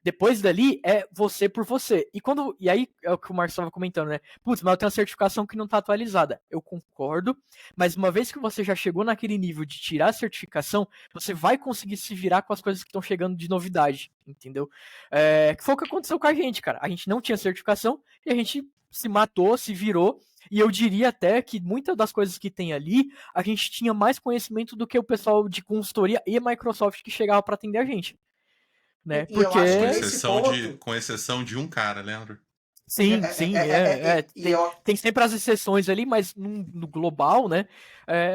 Depois dali é você por você. E aí é o que o Marcos estava comentando, né? Putz, mas eu tenho uma certificação que não está atualizada. Eu concordo, mas uma vez que você já chegou naquele nível de tirar a certificação, você vai conseguir se virar com as coisas que estão chegando de novidade, entendeu? Que foi o que aconteceu com a gente, cara. A gente não tinha certificação e a gente se matou, se virou, e eu diria até que muitas das coisas que tem ali, a gente tinha mais conhecimento do que o pessoal de consultoria e Microsoft que chegava para atender a gente. Né? E eu acho que nesse com exceção de um cara, lembra? Sim. Tem sempre as exceções ali, mas no global, né?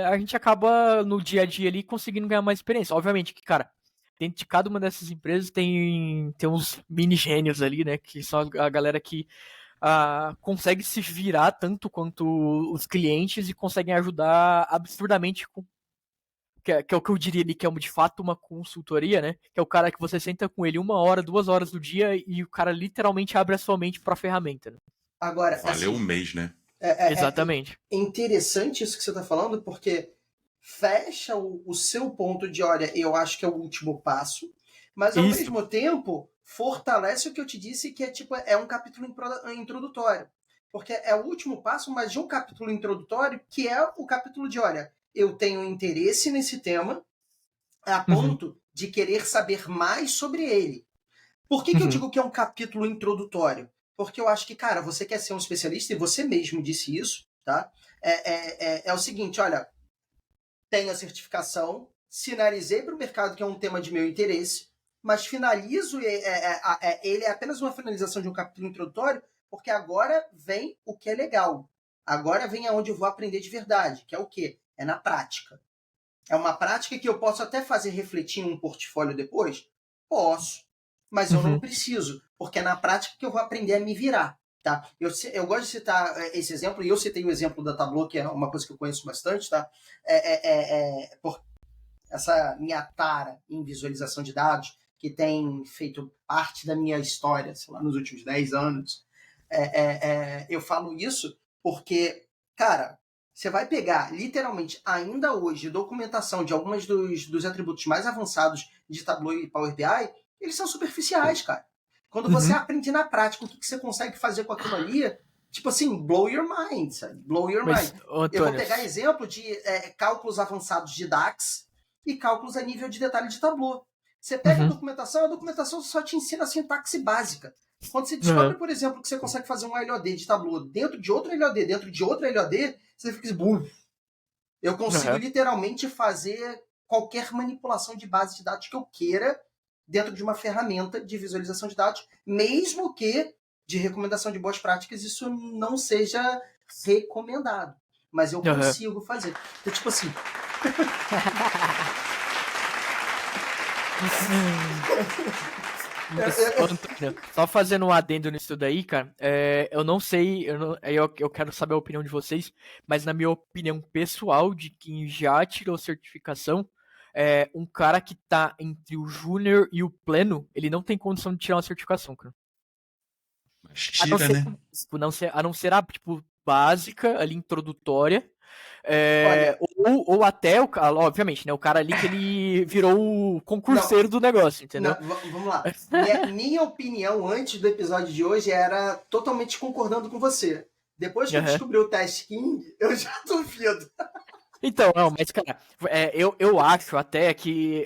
A gente acaba no dia a dia ali conseguindo ganhar mais experiência. Obviamente que, cara, dentro de cada uma dessas empresas tem uns mini gênios ali, né? Que são a galera que consegue se virar tanto quanto os clientes e conseguem ajudar absurdamente que é o que eu diria ali, que é de fato uma consultoria, né? Que é o cara que você senta com ele 1 hora, 2 horas do dia e o cara literalmente abre a sua mente para a ferramenta. Né? Agora, valeu assim, um mês, né? Exatamente. É interessante isso que você está falando, porque fecha o seu ponto de, olha, eu acho que é o último passo, Mas, ao Isso. mesmo tempo, fortalece o que eu te disse, que é tipo, é um capítulo introdutório. Porque é o último passo, mas de um capítulo introdutório, que é o capítulo de, olha, eu tenho interesse nesse tema a ponto de querer saber mais sobre ele. Por que eu digo que é um capítulo introdutório? Porque eu acho que, cara, você quer ser um especialista, e você mesmo disse isso, tá? É o seguinte, olha, tenho a certificação, sinalizei para o mercado que é um tema de meu interesse, mas finalizo, ele é apenas uma finalização de um capítulo introdutório, porque agora vem o que é legal. Agora vem aonde eu vou aprender de verdade, que é o quê? É na prática. É uma prática que eu posso até fazer refletir em um portfólio depois? Posso, mas eu não preciso, porque é na prática que eu vou aprender a me virar. Tá? Eu gosto de citar esse exemplo, e eu citei o exemplo da Tableau, que é uma coisa que eu conheço bastante, tá? Por essa minha tara em visualização de dados, que tem feito parte da minha história, sei lá, nos últimos 10 anos. Eu falo isso porque, cara, você vai pegar, literalmente, ainda hoje, documentação de alguns dos atributos mais avançados de Tableau e Power BI, eles são superficiais, cara. Quando você aprende na prática o que você consegue fazer com aquilo ali, tipo assim, blow your mind, sabe? Blow your mind. Antônio, eu vou pegar exemplo de cálculos avançados de DAX e cálculos a nível de detalhe de Tableau. Você pega a documentação só te ensina a sintaxe básica. Quando você descobre, por exemplo, que você consegue fazer um LOD de Tableau dentro de outro LOD, dentro de outro LOD, você fica assim, eu consigo literalmente fazer qualquer manipulação de base de dados que eu queira dentro de uma ferramenta de visualização de dados, mesmo que de recomendação de boas práticas isso não seja recomendado. Mas eu consigo fazer. Então, tipo assim... Antônio, só fazendo um adendo nisso daí, cara, eu não sei, eu quero saber a opinião de vocês, mas na minha opinião pessoal, de quem já tirou certificação, um cara que tá entre o júnior e o pleno, ele não tem condição de tirar uma certificação, cara. Mas tira, né? A não ser a, tipo, básica, ali, introdutória, Olha, ou até, obviamente, né, o cara ali que ele virou o concurseiro do negócio, entendeu? Vamos lá. Minha opinião antes do episódio de hoje era totalmente concordando com você. Depois que eu descobri o Test King, eu já duvido. Então, não, mas, cara, eu acho até que,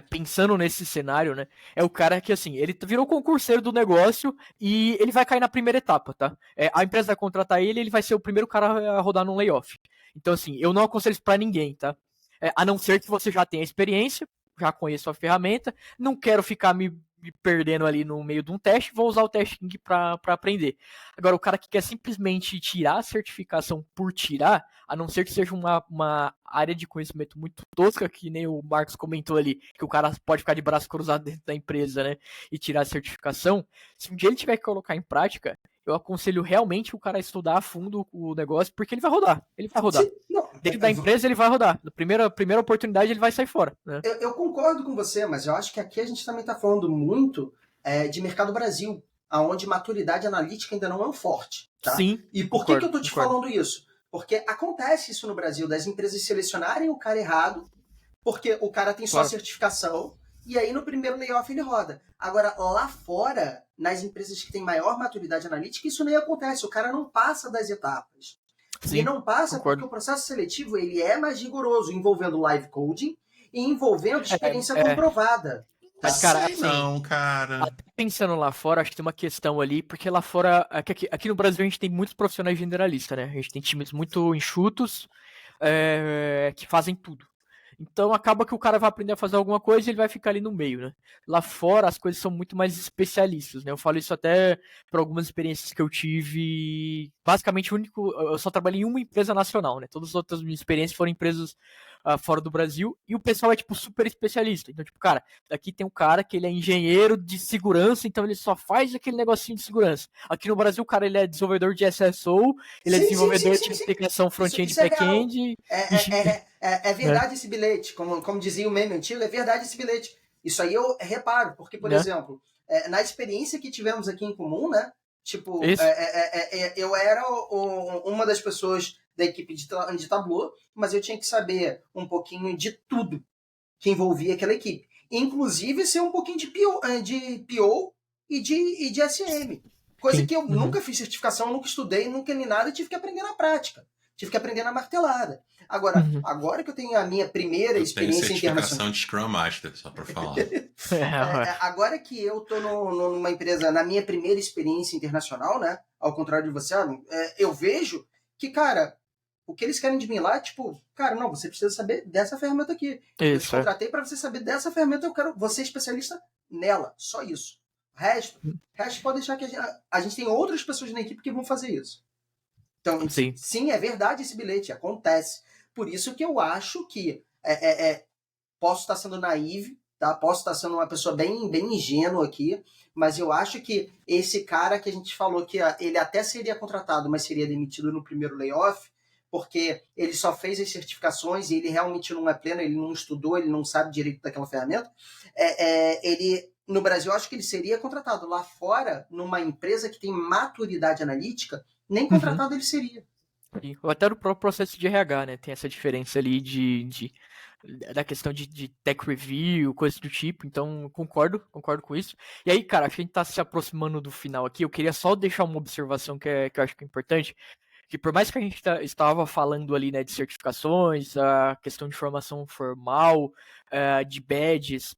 pensando nesse cenário, né, é o cara que, assim, ele virou concurseiro do negócio e ele vai cair na primeira etapa, tá? A empresa vai contratar ele vai ser o primeiro cara a rodar num layoff. Então, assim, eu não aconselho isso pra ninguém, tá? A não ser que você já tenha experiência, já conheça a ferramenta, não quero ficar me perdendo ali no meio de um teste, vou usar o testing pra aprender. Agora, o cara que quer simplesmente tirar a certificação por tirar, a não ser que seja uma área de conhecimento muito tosca, que nem o Marcos comentou ali, que o cara pode ficar de braço cruzado dentro da empresa, né, e tirar a certificação, se um dia ele tiver que colocar em prática, eu aconselho realmente o cara estudar a fundo o negócio, porque ele vai rodar. Ele vai rodar. Dentro da empresa ele vai rodar. Na primeira oportunidade ele vai sair fora. Né? Eu concordo com você, mas eu acho que aqui a gente também está falando muito de mercado Brasil, onde maturidade analítica ainda não é um forte. Tá? Sim. E por que eu estou te falando isso? Porque acontece isso no Brasil, das empresas selecionarem o cara errado, porque o cara tem só certificação, e aí no primeiro layoff ele roda. Agora, lá fora, nas empresas que têm maior maturidade analítica, isso nem acontece. O cara não passa das etapas. Sim, e não passa porque o processo seletivo ele é mais rigoroso, envolvendo live coding e envolvendo experiência comprovada. Mas, cara, assim, não, cara. Até pensando lá fora, acho que tem uma questão ali, porque lá fora, aqui no Brasil a gente tem muitos profissionais generalistas, né? A gente tem times muito enxutos, que fazem tudo. Então acaba que o cara vai aprender a fazer alguma coisa e ele vai ficar ali no meio, né? Lá fora as coisas são muito mais especialistas, né? Eu falo isso até por algumas experiências que eu tive. Basicamente, eu só trabalhei em uma empresa nacional, né? Todas as outras minhas experiências foram empresas fora do Brasil e o pessoal é, tipo, super especialista. Então, tipo, cara, aqui tem um cara que ele é engenheiro de segurança, então ele só faz aquele negocinho de segurança. Aqui no Brasil, o cara ele é desenvolvedor de SSO, ele é desenvolvedor de aplicação front-end e back-end. É verdade esse bilhete, como dizia o meme antigo, é verdade esse bilhete. Isso aí eu reparo, porque, por exemplo, na experiência que tivemos aqui em comum, né? Tipo, eu era uma das pessoas da equipe de Tableau, mas eu tinha que saber um pouquinho de tudo que envolvia aquela equipe. inclusive ser um pouquinho de PO e de SM. Coisa que eu nunca fiz certificação, nunca estudei, nunca li nada, tive que aprender na prática. Tive que aprender na martelada. Agora que eu tenho a minha primeira experiência internacional... certificação de Scrum Master, só para falar. Agora que eu tô numa empresa, na minha primeira experiência internacional, né? Ao contrário de você, eu vejo que, cara, o que eles querem de mim lá, tipo, cara, não, você precisa saber dessa ferramenta aqui. Eu te contratei para você saber dessa ferramenta, eu quero você especialista nela, só isso. O resto pode deixar que a gente tem outras pessoas na equipe que vão fazer isso. Então, sim, é verdade esse bilhete, acontece. Por isso que eu acho que posso estar sendo naive, tá? Posso estar sendo uma pessoa bem, bem ingênua aqui, mas eu acho que esse cara que a gente falou que ele até seria contratado, mas seria demitido no primeiro layoff, porque ele só fez as certificações e ele realmente não é pleno, ele não estudou, ele não sabe direito daquela ferramenta, ele, no Brasil, eu acho que ele seria contratado. Lá fora, numa empresa que tem maturidade analítica, nem contratado ele seria. Ou até no próprio processo de RH, né? Tem essa diferença ali da questão de tech review, coisas do tipo. Então, concordo com isso. E aí, cara, acho que a gente tá se aproximando do final aqui. Eu queria só deixar uma observação que eu acho que é importante. Que por mais que a gente estava falando ali, né, de certificações, a questão de formação formal, de badges,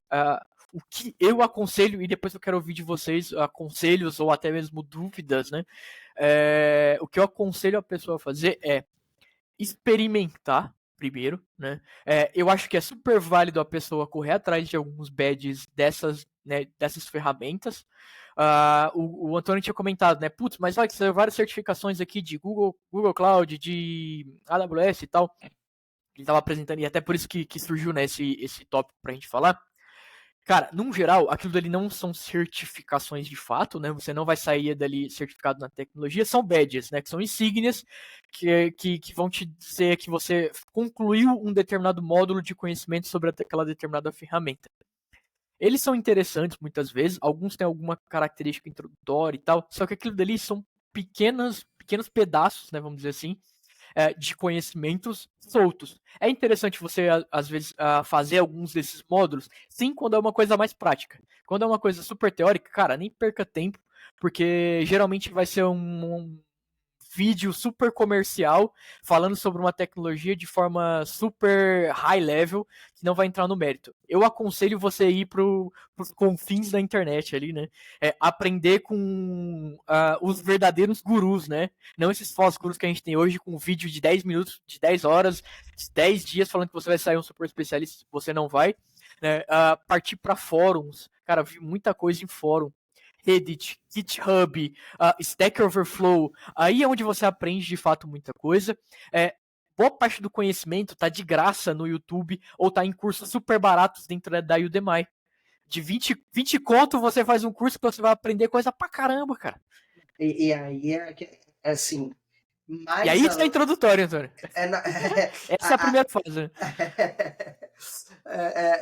o que eu aconselho, e depois eu quero ouvir de vocês aconselhos ou até mesmo dúvidas, né? O que eu aconselho a pessoa a fazer é experimentar primeiro, né? Eu acho que é super válido a pessoa correr atrás de alguns badges dessas ferramentas. O Antônio tinha comentado, né? Putz, mas vai que são várias certificações aqui de Google Cloud, de AWS e tal. Ele estava apresentando, e até por isso que surgiu, né, esse tópico pra gente falar. Cara, num geral, aquilo dali não são certificações de fato, né? Você não vai sair dali certificado na tecnologia, são badges, né? Que são insígnias que vão te dizer que você concluiu um determinado módulo de conhecimento sobre aquela determinada ferramenta. Eles são interessantes muitas vezes, alguns têm alguma característica introdutória e tal, só que aquilo dali são pequenos pedaços, né? Vamos dizer assim, de conhecimentos soltos. É interessante você, às vezes, fazer alguns desses módulos, sim, quando é uma coisa mais prática. Quando é uma coisa super teórica, cara, nem perca tempo, porque geralmente vai ser um vídeo super comercial falando sobre uma tecnologia de forma super high level que não vai entrar no mérito. Eu aconselho você ir pros confins da internet ali, né? Aprender com os verdadeiros gurus, né? Não esses falsos gurus que a gente tem hoje com um vídeo de 10 minutos, de 10 horas, de 10 dias falando que você vai sair um super especialista, você não vai. Né? Partir para fóruns. Cara, vi muita coisa em fórum. Reddit, GitHub, Stack Overflow, aí é onde você aprende de fato muita coisa. Boa parte do conhecimento tá de graça no YouTube ou tá em cursos super baratos dentro da Udemy. De 20 conto você faz um curso que você vai aprender coisa pra caramba, cara. E aí assim... E aí isso é introdutório, Antônio. Essa é a primeira fase.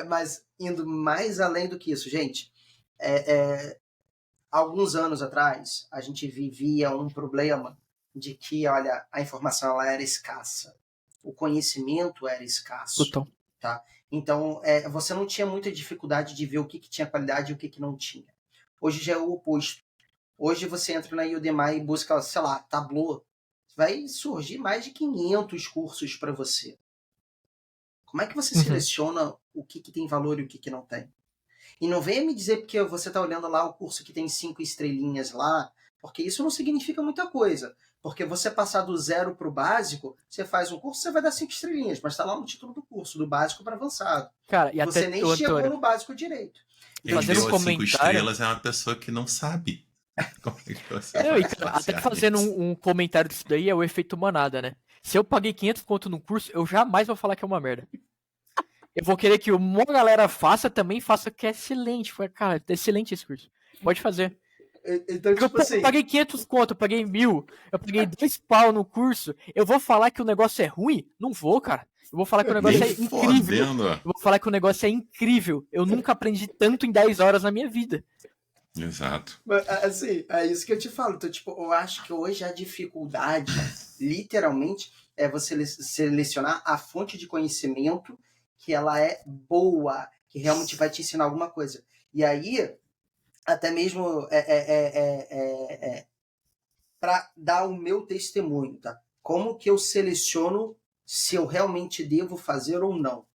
Mas indo mais além do que isso, gente, alguns anos atrás, a gente vivia um problema de que, olha, a informação ela era escassa. O conhecimento era escasso. Total. Tá? Então, você não tinha muita dificuldade de ver o que tinha qualidade e o que não tinha. Hoje já é o oposto. Hoje você entra na Udemy e busca, sei lá, Tableau. Vai surgir mais de 500 cursos para você. Como é que você seleciona o que tem valor e o que não tem? E não venha me dizer porque você está olhando lá o curso que tem 5 estrelinhas lá, porque isso não significa muita coisa. Porque você passar do 0 para o básico, você faz um curso, você vai dar 5 estrelinhas, mas está lá no título do curso, do básico para avançado. Cara, e você até nem chegou no básico direito. Quem deu as 5 estrelas é uma pessoa que não sabe. Como é que você até fazendo um comentário disso daí é o efeito manada, né? Se eu paguei 500 conto no curso, eu jamais vou falar que é uma merda. Eu vou querer que uma galera também faça, que é excelente. Cara, é excelente esse curso. Pode fazer. Então, tipo assim... Eu paguei 500 conto, eu paguei 1.000, eu paguei 2 pau no curso. Eu vou falar que o negócio é ruim? Não vou, cara. Eu vou falar que o negócio é incrível. Eu vou falar que o negócio é incrível. Eu nunca aprendi tanto em 10 horas na minha vida. Exato. Assim, é isso que eu te falo. Então, tipo, eu acho que hoje a dificuldade, literalmente, é você selecionar a fonte de conhecimento que ela é boa, que realmente vai te ensinar alguma coisa. E aí, até mesmo para dar o meu testemunho, tá? Como que eu seleciono se eu realmente devo fazer ou não,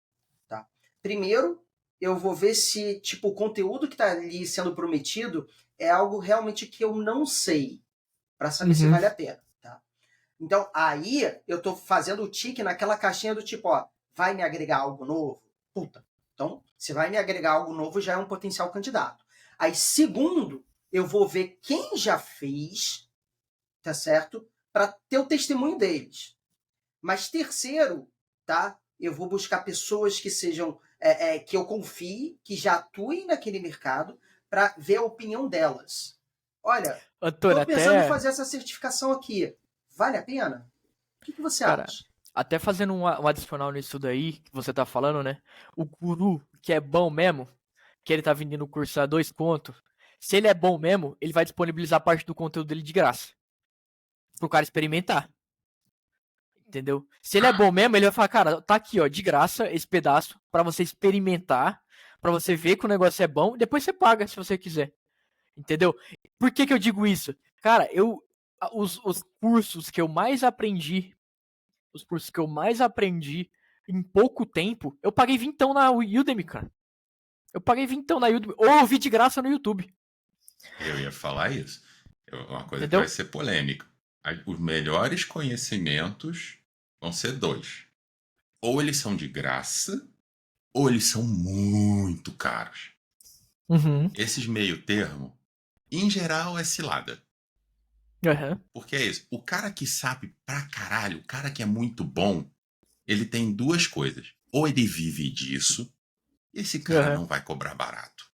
tá? Primeiro, eu vou ver se, tipo, o conteúdo que está ali sendo prometido é algo realmente que eu não sei, para saber se vale a pena, tá? Então, aí eu tô fazendo o tique naquela caixinha do tipo, ó, vai me agregar algo novo? Puta. Então, se vai me agregar algo novo, já é um potencial candidato. Aí, segundo, eu vou ver quem já fez, tá certo? Para ter o testemunho deles. Mas terceiro, tá? Eu vou buscar pessoas que sejam que eu confie, que já atuem naquele mercado, para ver a opinião delas. Olha, Antônio, tô pensando em até, fazer essa certificação aqui. Vale a pena? O que você cara, acha? até fazendo um adicional nisso daí que você tá falando, né? O guru, que é bom mesmo, que ele tá vendendo o curso a 2 conto, se ele é bom mesmo, ele vai disponibilizar parte do conteúdo dele de graça. Pro cara experimentar. Entendeu? Se ele é bom mesmo, ele vai falar, cara, tá aqui, ó, de graça esse pedaço pra você experimentar, pra você ver que o negócio é bom, e depois você paga se você quiser. Entendeu? Por que que eu digo isso? Cara, os cursos que eu mais aprendi, os cursos que eu mais aprendi em pouco tempo, eu paguei vintão na Udemy, cara. Eu paguei vintão na Udemy, ou eu vi de graça no YouTube. Eu ia falar isso. Uma coisa que vai Entendeu? ser polêmica. Os melhores conhecimentos vão ser dois. Ou eles são de graça, ou eles são muito caros. Uhum. Esses meio termo, em geral, é cilada. Uhum. Porque é isso. O cara que sabe pra caralho, o cara que é muito bom, ele tem duas coisas. Ou ele vive disso, e esse cara Uhum. não vai cobrar barato.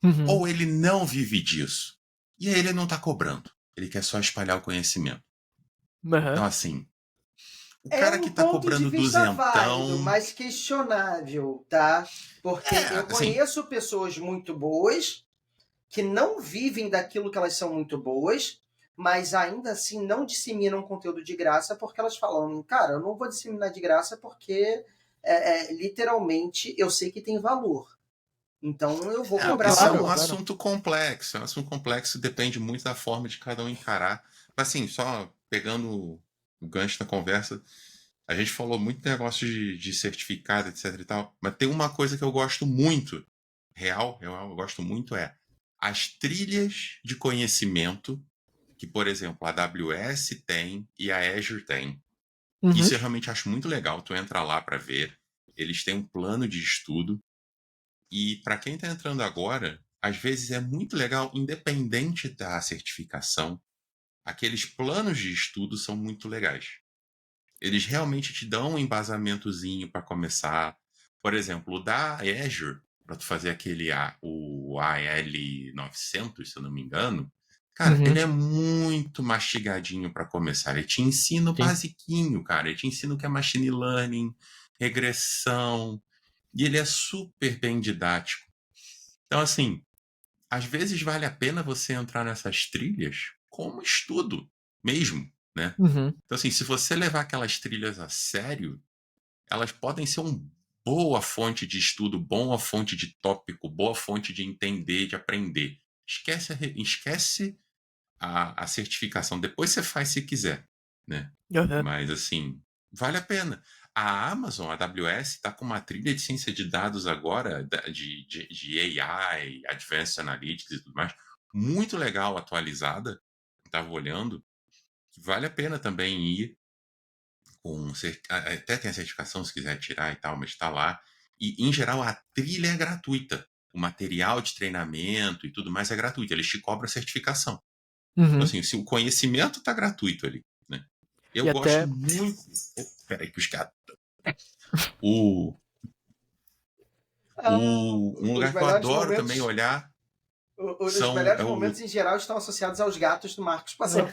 Uhum. Ou ele não vive disso, e aí ele não tá cobrando. Ele quer só espalhar o conhecimento. Uhum. Então, assim, o É cara que um tá ponto de cobrando vista válido, duzentão. mas questionável, tá? Porque eu Assim, conheço pessoas muito boas que não vivem daquilo que elas são muito boas, mas ainda assim não disseminam conteúdo de graça porque elas falam, cara, eu não vou disseminar de graça porque literalmente eu sei que tem valor. Então eu vou Não, cobrar isso é claro, um valor. claro. assunto complexo. É um assunto complexo, depende muito da forma de cada um encarar. Mas, assim, só pegando o gancho da conversa, a gente falou muito negócio de certificado, etc e tal, mas tem uma coisa que eu gosto muito, real, eu gosto muito, é as trilhas de conhecimento que, por exemplo, a AWS tem e a Azure tem. Uhum. Isso eu realmente acho muito legal, tu entra lá para ver. Eles têm um plano de estudo e para quem está entrando agora, às vezes é muito legal, independente da certificação, aqueles planos de estudo são muito legais. Eles realmente te dão um embasamentozinho para começar. Por exemplo, o da Azure, para tu fazer o AL900, se eu não me engano, cara, Uhum. ele é muito mastigadinho para começar. Ele te ensina o Sim. basiquinho, cara. Ele te ensina o que é machine learning, regressão, e ele é super bem didático. Então, assim, às vezes vale a pena você entrar nessas trilhas como estudo mesmo, né? Uhum. Então, assim, se você levar aquelas trilhas a sério, elas podem ser uma boa fonte de estudo, boa fonte de tópico, boa fonte de entender, de aprender. Esquece a certificação. Depois você faz se quiser, né? Uhum. Mas, assim, vale a pena. A Amazon, a AWS, está com uma trilha de ciência de dados agora, de AI, Advanced Analytics e tudo mais, muito legal, atualizada. Estava olhando. Vale a pena também ir até tem a certificação se quiser tirar e tal, mas está lá. E, em geral, a trilha é gratuita. O material de treinamento e tudo mais é gratuito. Eles te cobram a certificação. Então, Uhum. assim, se o conhecimento está gratuito ali, né? Eu E gosto até. muito. Peraí, que os caras. O, um Os lugar que eu melhores adoro também momentos, olhar os são. melhores momentos em geral estão associados aos gatos do Marcos passando.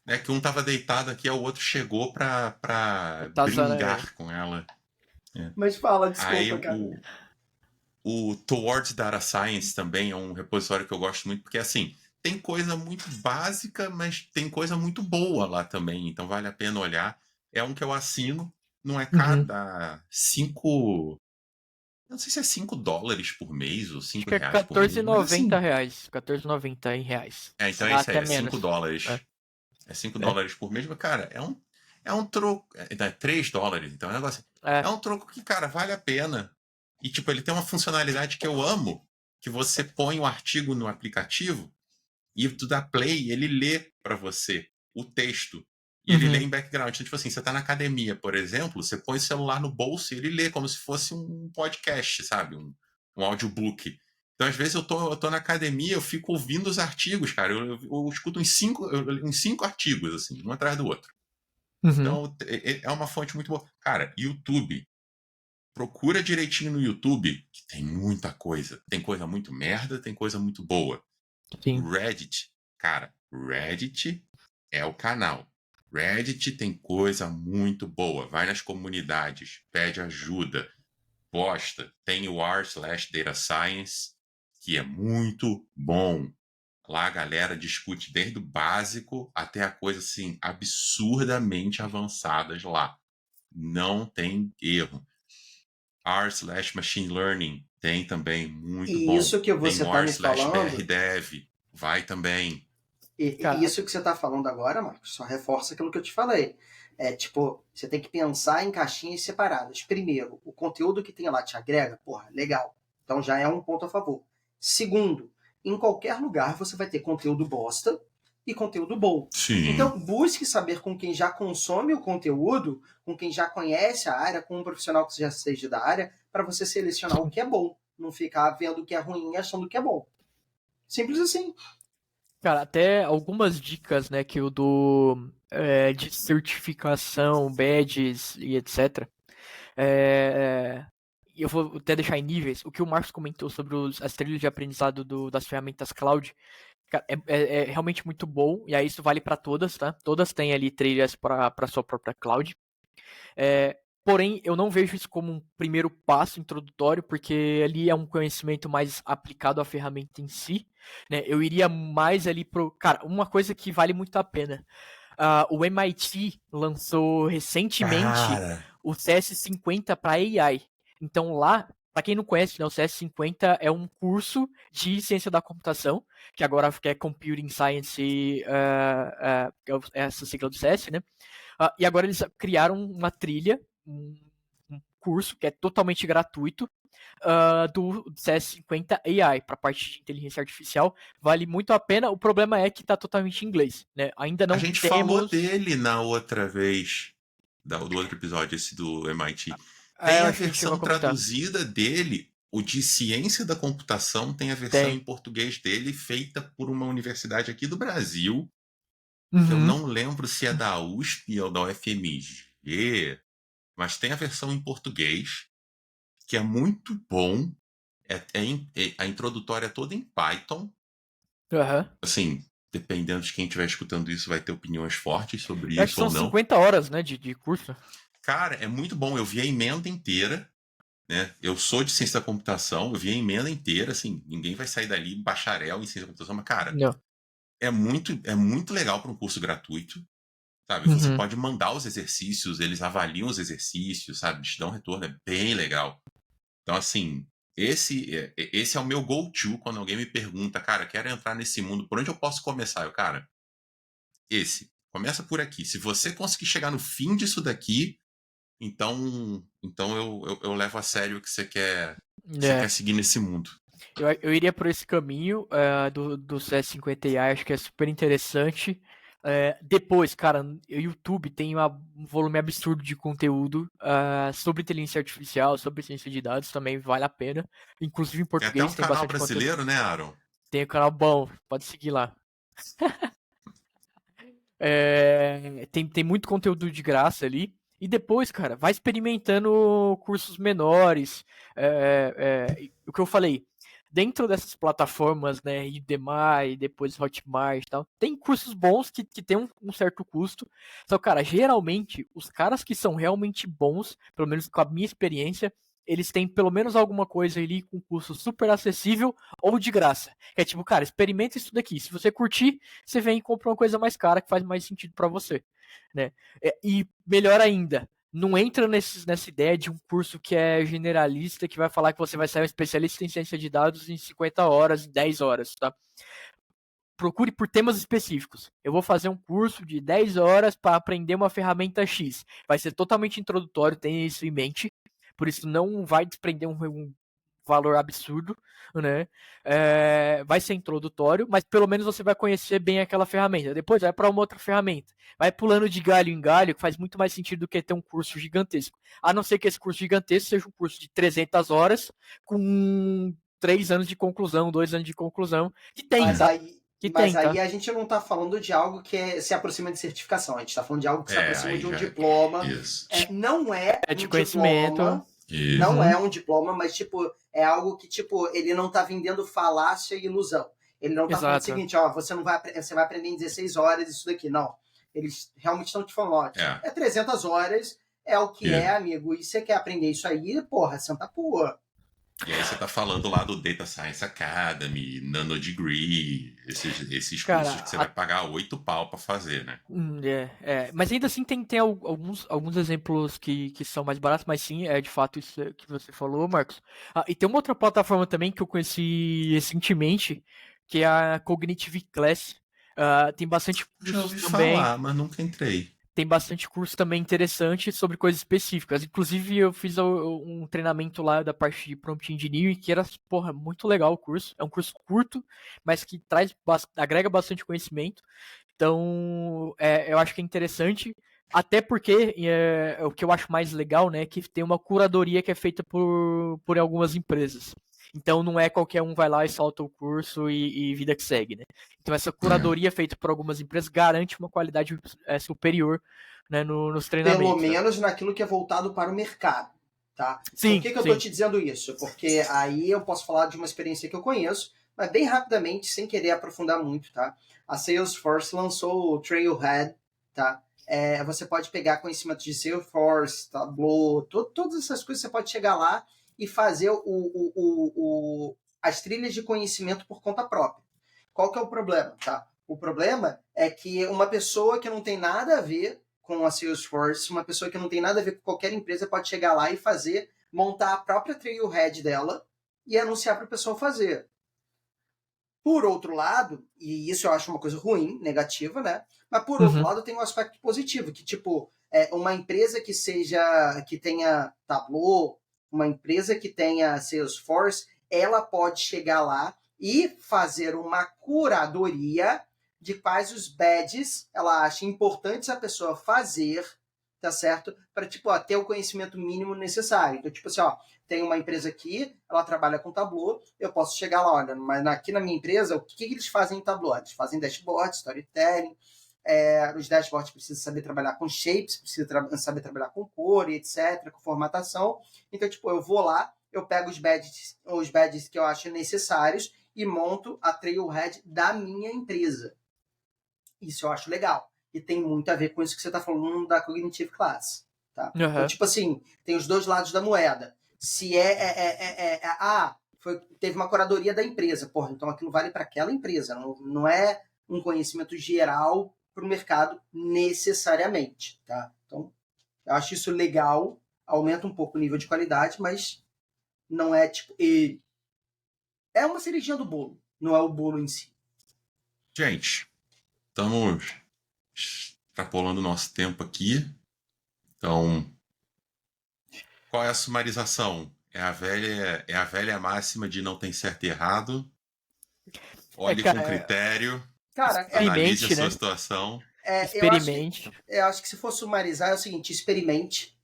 É que um tava deitado aqui, o outro chegou pra Tá zoando aí. brincar com ela. É. Mas fala, Aí desculpa, cara. o Towards Data Science também é um repositório que eu gosto muito, porque assim, tem coisa muito básica, mas tem coisa muito boa lá também, então vale a pena olhar. É um que eu assino, não é caro, Uhum. dá 5 não sei se é $5 por mês ou Acho R$5 que é por mês, mas assim. R$14,90. R$14,90 em reais. Então é Ah, isso aí, até é 5 menos. dólares. É, É 5 é, dólares por mês, mas, cara, é um troco. Então é $3, então é um negócio. É é. um troco que, cara, vale a pena. E, tipo, ele tem uma funcionalidade que eu amo, que você põe o artigo no aplicativo e tu dá play e ele lê pra você o texto. E ele lê Uhum. em background. Então, tipo assim, você tá na academia, por exemplo, você põe o celular no bolso e ele lê como se fosse um podcast, sabe? Um audiobook. Então, às vezes, eu tô na academia, eu fico ouvindo os artigos, cara. Eu escuto uns cinco artigos, assim, um atrás do outro. Uhum. Então, é uma fonte muito boa. Cara, YouTube. Procura direitinho no YouTube, que tem muita coisa. Tem coisa muito merda, tem coisa muito boa. Sim. Reddit, cara, Reddit é o canal. Reddit tem coisa muito boa. Vai nas comunidades, pede ajuda, posta. Tem o r/data science, que é muito bom. Lá a galera discute desde o básico até a coisa assim absurdamente avançadas lá. Não tem erro. R/machine learning tem também muito E bom. isso que Tem você o está me falando, r/brdev, vai também. e Cara, isso que você está falando agora, Marcos, só reforça aquilo que eu te falei. É tipo, você tem que pensar em caixinhas separadas. Primeiro, o conteúdo que tem lá te agrega, porra, legal. Então já é um ponto a favor. Segundo, em qualquer lugar você vai ter conteúdo bosta e conteúdo bom. Sim. Então, busque saber com quem já consome o conteúdo, com quem já conhece a área, com um profissional que já seja da área, para você selecionar o que é bom. Não ficar vendo o que é ruim e achando que é bom. Simples assim. cara, até algumas dicas, né, que eu dou de certificação, badges e etc. É, e eu vou até deixar em níveis. O que o Marcos comentou sobre as trilhas de aprendizado das ferramentas cloud, cara, é realmente muito bom. E aí isso vale para todas, tá? Todas têm ali trilhas para sua própria cloud. Porém, eu não vejo isso como um primeiro passo introdutório, porque ali é um conhecimento mais aplicado à ferramenta em si, né? Eu iria mais ali pro. Cara, uma coisa que vale muito a pena. O MIT lançou recentemente Cara, o CS50 para AI. Então lá, para quem não conhece, né, o CS50 é um curso de ciência da computação, que agora é Computing Science, é essa sigla do CS, né? E agora eles criaram uma trilha, um curso que é totalmente gratuito, do CS50 AI para a parte de inteligência artificial. Vale muito a pena. O problema é que está totalmente em inglês, né? Ainda a não gente falou temos. dele na outra vez, do outro episódio, esse do MIT. Eu Tem a acho que a gente chegou versão a comentar. traduzida dele, o de ciência da computação tem a versão Tem. em português dele, feita por uma universidade aqui do Brasil, que eu Uhum. não lembro se é da USP ou da UFMG, mas tem a versão em português, que é muito bom. A introdutória é toda em Python. Uhum. Assim, dependendo de quem estiver escutando isso, vai ter opiniões fortes sobre Eu acho que isso são ou não. 50 horas, né, de curso. Cara, é muito bom. Eu vi a emenda inteira, né? Eu sou de ciência da computação, eu vi a emenda inteira, assim, ninguém vai sair dali bacharel em ciência da computação, mas, cara, Não. é muito legal para um curso gratuito, sabe? Você Uhum. pode mandar os exercícios, eles avaliam os exercícios, sabe? Te dão um retorno, é bem legal. Então, assim, esse é o meu go-to quando alguém me pergunta, cara, quero entrar nesse mundo, por onde eu posso começar? Cara, começa por aqui. Se você conseguir chegar no fim disso daqui, então eu levo a sério o que você quer É. seguir nesse mundo. Eu iria por esse caminho do CS50AI, acho que é super interessante. Depois, cara, o YouTube tem um volume absurdo de conteúdo sobre inteligência artificial, sobre ciência de dados, também vale a pena. Inclusive em Tem até um português tem canal bastante conteúdo. brasileiro, né, Aaron? Tem um canal bom, pode seguir lá. Tem muito conteúdo de graça ali. E depois, cara, vai experimentando cursos menores. O que eu falei, dentro dessas plataformas, né, Udemy, depois Hotmart e tal, tem cursos bons que tem um certo custo. Só, cara, geralmente, os caras que são realmente bons, pelo menos com a minha experiência, eles têm pelo menos alguma coisa ali com custo super acessível ou de graça. É tipo, cara, experimenta isso daqui. Se você curtir, você vem e compra uma coisa mais cara que faz mais sentido para você, né? E melhor ainda, não entra nessa ideia de um curso que é generalista, que vai falar que você vai ser um especialista em ciência de dados em 50 horas, em 10 horas, tá? Procure por temas específicos. Eu vou fazer um curso de 10 horas para aprender uma ferramenta X. Vai ser totalmente introdutório, tenha isso em mente. Por isso não vai desprender um valor absurdo, né? Vai ser introdutório, mas pelo menos você vai conhecer bem aquela ferramenta. Depois vai para uma outra ferramenta. Vai pulando de galho em galho, que faz muito mais sentido do que ter um curso gigantesco. A não ser que esse curso gigantesco seja um curso de 300 horas com 3 anos de conclusão, 2 anos de conclusão, que tem, Mas tá? aí, Que mas tem, tá? aí a gente não está falando de algo que se aproxima de certificação, a gente está falando de algo que se aproxima aí de um já. diploma. Isso. Não é De um conhecimento. diploma, Isso. não é um diploma, mas tipo, é algo que tipo, ele não está vendendo falácia e ilusão. Ele não está falando o Exato. seguinte, ó, você vai aprender em 16 horas isso daqui. Não. Eles realmente estão te falando, ó, é 300 horas, é o que é, amigo. E você quer aprender isso aí, porra, senta porra. E aí você tá falando lá do Data Science Academy, Nano Degree, esses Cara, cursos que você vai pagar 8 pau pra fazer, né? Mas ainda assim tem alguns exemplos que são mais baratos, mas sim, é de fato isso que você falou, Marcos. E tem uma outra plataforma também que eu conheci recentemente, que é a Cognitive Class. Tem bastante Já ouvi cursos também. falar, mas nunca entrei. Tem bastante curso também interessante sobre coisas específicas. Inclusive, eu fiz um treinamento lá da parte de Prompt Engineering, que era, porra, muito legal o curso. É um curso curto, mas que agrega bastante conhecimento. Então, eu acho que é interessante. Até porque o que eu acho mais legal, né, é que tem uma curadoria que é feita por algumas empresas. Então não é qualquer um vai lá e solta o curso e vida que segue, né? Então essa curadoria feita por algumas empresas garante uma qualidade superior, né, nos treinamentos. Pelo menos naquilo que é voltado para o mercado, tá? Sim, Por que eu estou te dizendo isso? Porque aí eu posso falar de uma experiência que eu conheço, mas bem rapidamente, sem querer aprofundar muito, tá? A Salesforce lançou o Trailhead, tá? Você pode pegar conhecimento de Salesforce, Tableau, todas essas coisas você pode chegar lá e fazer as trilhas de conhecimento por conta própria. Qual que é o problema, tá? O problema é que uma pessoa que não tem nada a ver com a Salesforce, uma pessoa que não tem nada a ver com qualquer empresa pode chegar lá e montar a própria Trailhead dela e anunciar para o pessoal fazer. Por outro lado, e isso eu acho uma coisa ruim, negativa, né? Mas por outro lado tem um aspecto positivo, que tipo, uma empresa que tenha Tableau, uma empresa que tenha Salesforce, ela pode chegar lá e fazer uma curadoria de quais os badges ela acha importantes a pessoa fazer, tá certo? Para tipo, ter o conhecimento mínimo necessário. Então, tipo assim, tem uma empresa aqui, ela trabalha com Tableau, eu posso chegar lá, olha, mas aqui na minha empresa, o que eles fazem em Tableau? Eles fazem dashboard, storytelling, os dashboards precisam saber trabalhar com shapes, precisam saber trabalhar com cor e etc, com formatação. Então, tipo, eu vou lá, eu pego os badges que eu acho necessários e monto a Trailhead da minha empresa. Isso eu acho legal. E tem muito a ver com isso que você está falando da Cognitive Class. Tá? Então, tipo assim, tem os dois lados da moeda. Se teve uma curadoria da empresa, porra, então aquilo vale para aquela empresa, não é um conhecimento geral para o mercado necessariamente, tá? Então, eu acho isso legal, aumenta um pouco o nível de qualidade, mas não é tipo... É uma cerejinha do bolo, não é o bolo em si. Gente, estamos extrapolando o nosso tempo aqui. Então, qual é a sumarização? É a velha máxima de não tem certo e errado. Olhe com critério. Cara, analise a sua né? situação. Experimente. Eu acho que se for sumarizar é o seguinte, experimente,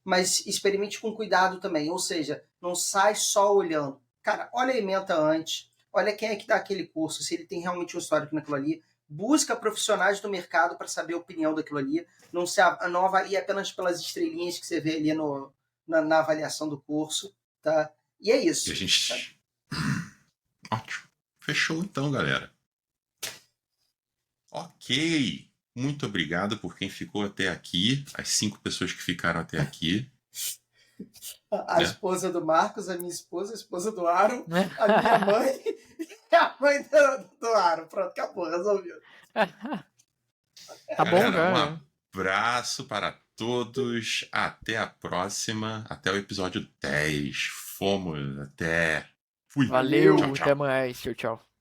mas experimente com cuidado também. Ou seja, não sai só olhando. Cara, olha a ementa antes, olha quem é que dá aquele curso, se ele tem realmente um histórico naquilo ali. Busca profissionais do mercado para saber a opinião daquilo ali. Não avalie apenas pelas estrelinhas que você vê ali na avaliação do curso, tá? E é isso. E a gente... Ótimo. Fechou então, galera. Ok. Muito obrigado por quem ficou até aqui. As 5 pessoas que ficaram até aqui. A esposa do Marcos, a minha esposa, a esposa do Aaron, a minha mãe e a mãe do Aaron. Pronto, acabou, resolvido. Tá bom, galera, já. Um abraço para todos. Até a próxima. Até o episódio 10. Fomos. Até. Fui. Valeu, Tchau, até tchau. mais. Tchau, tchau.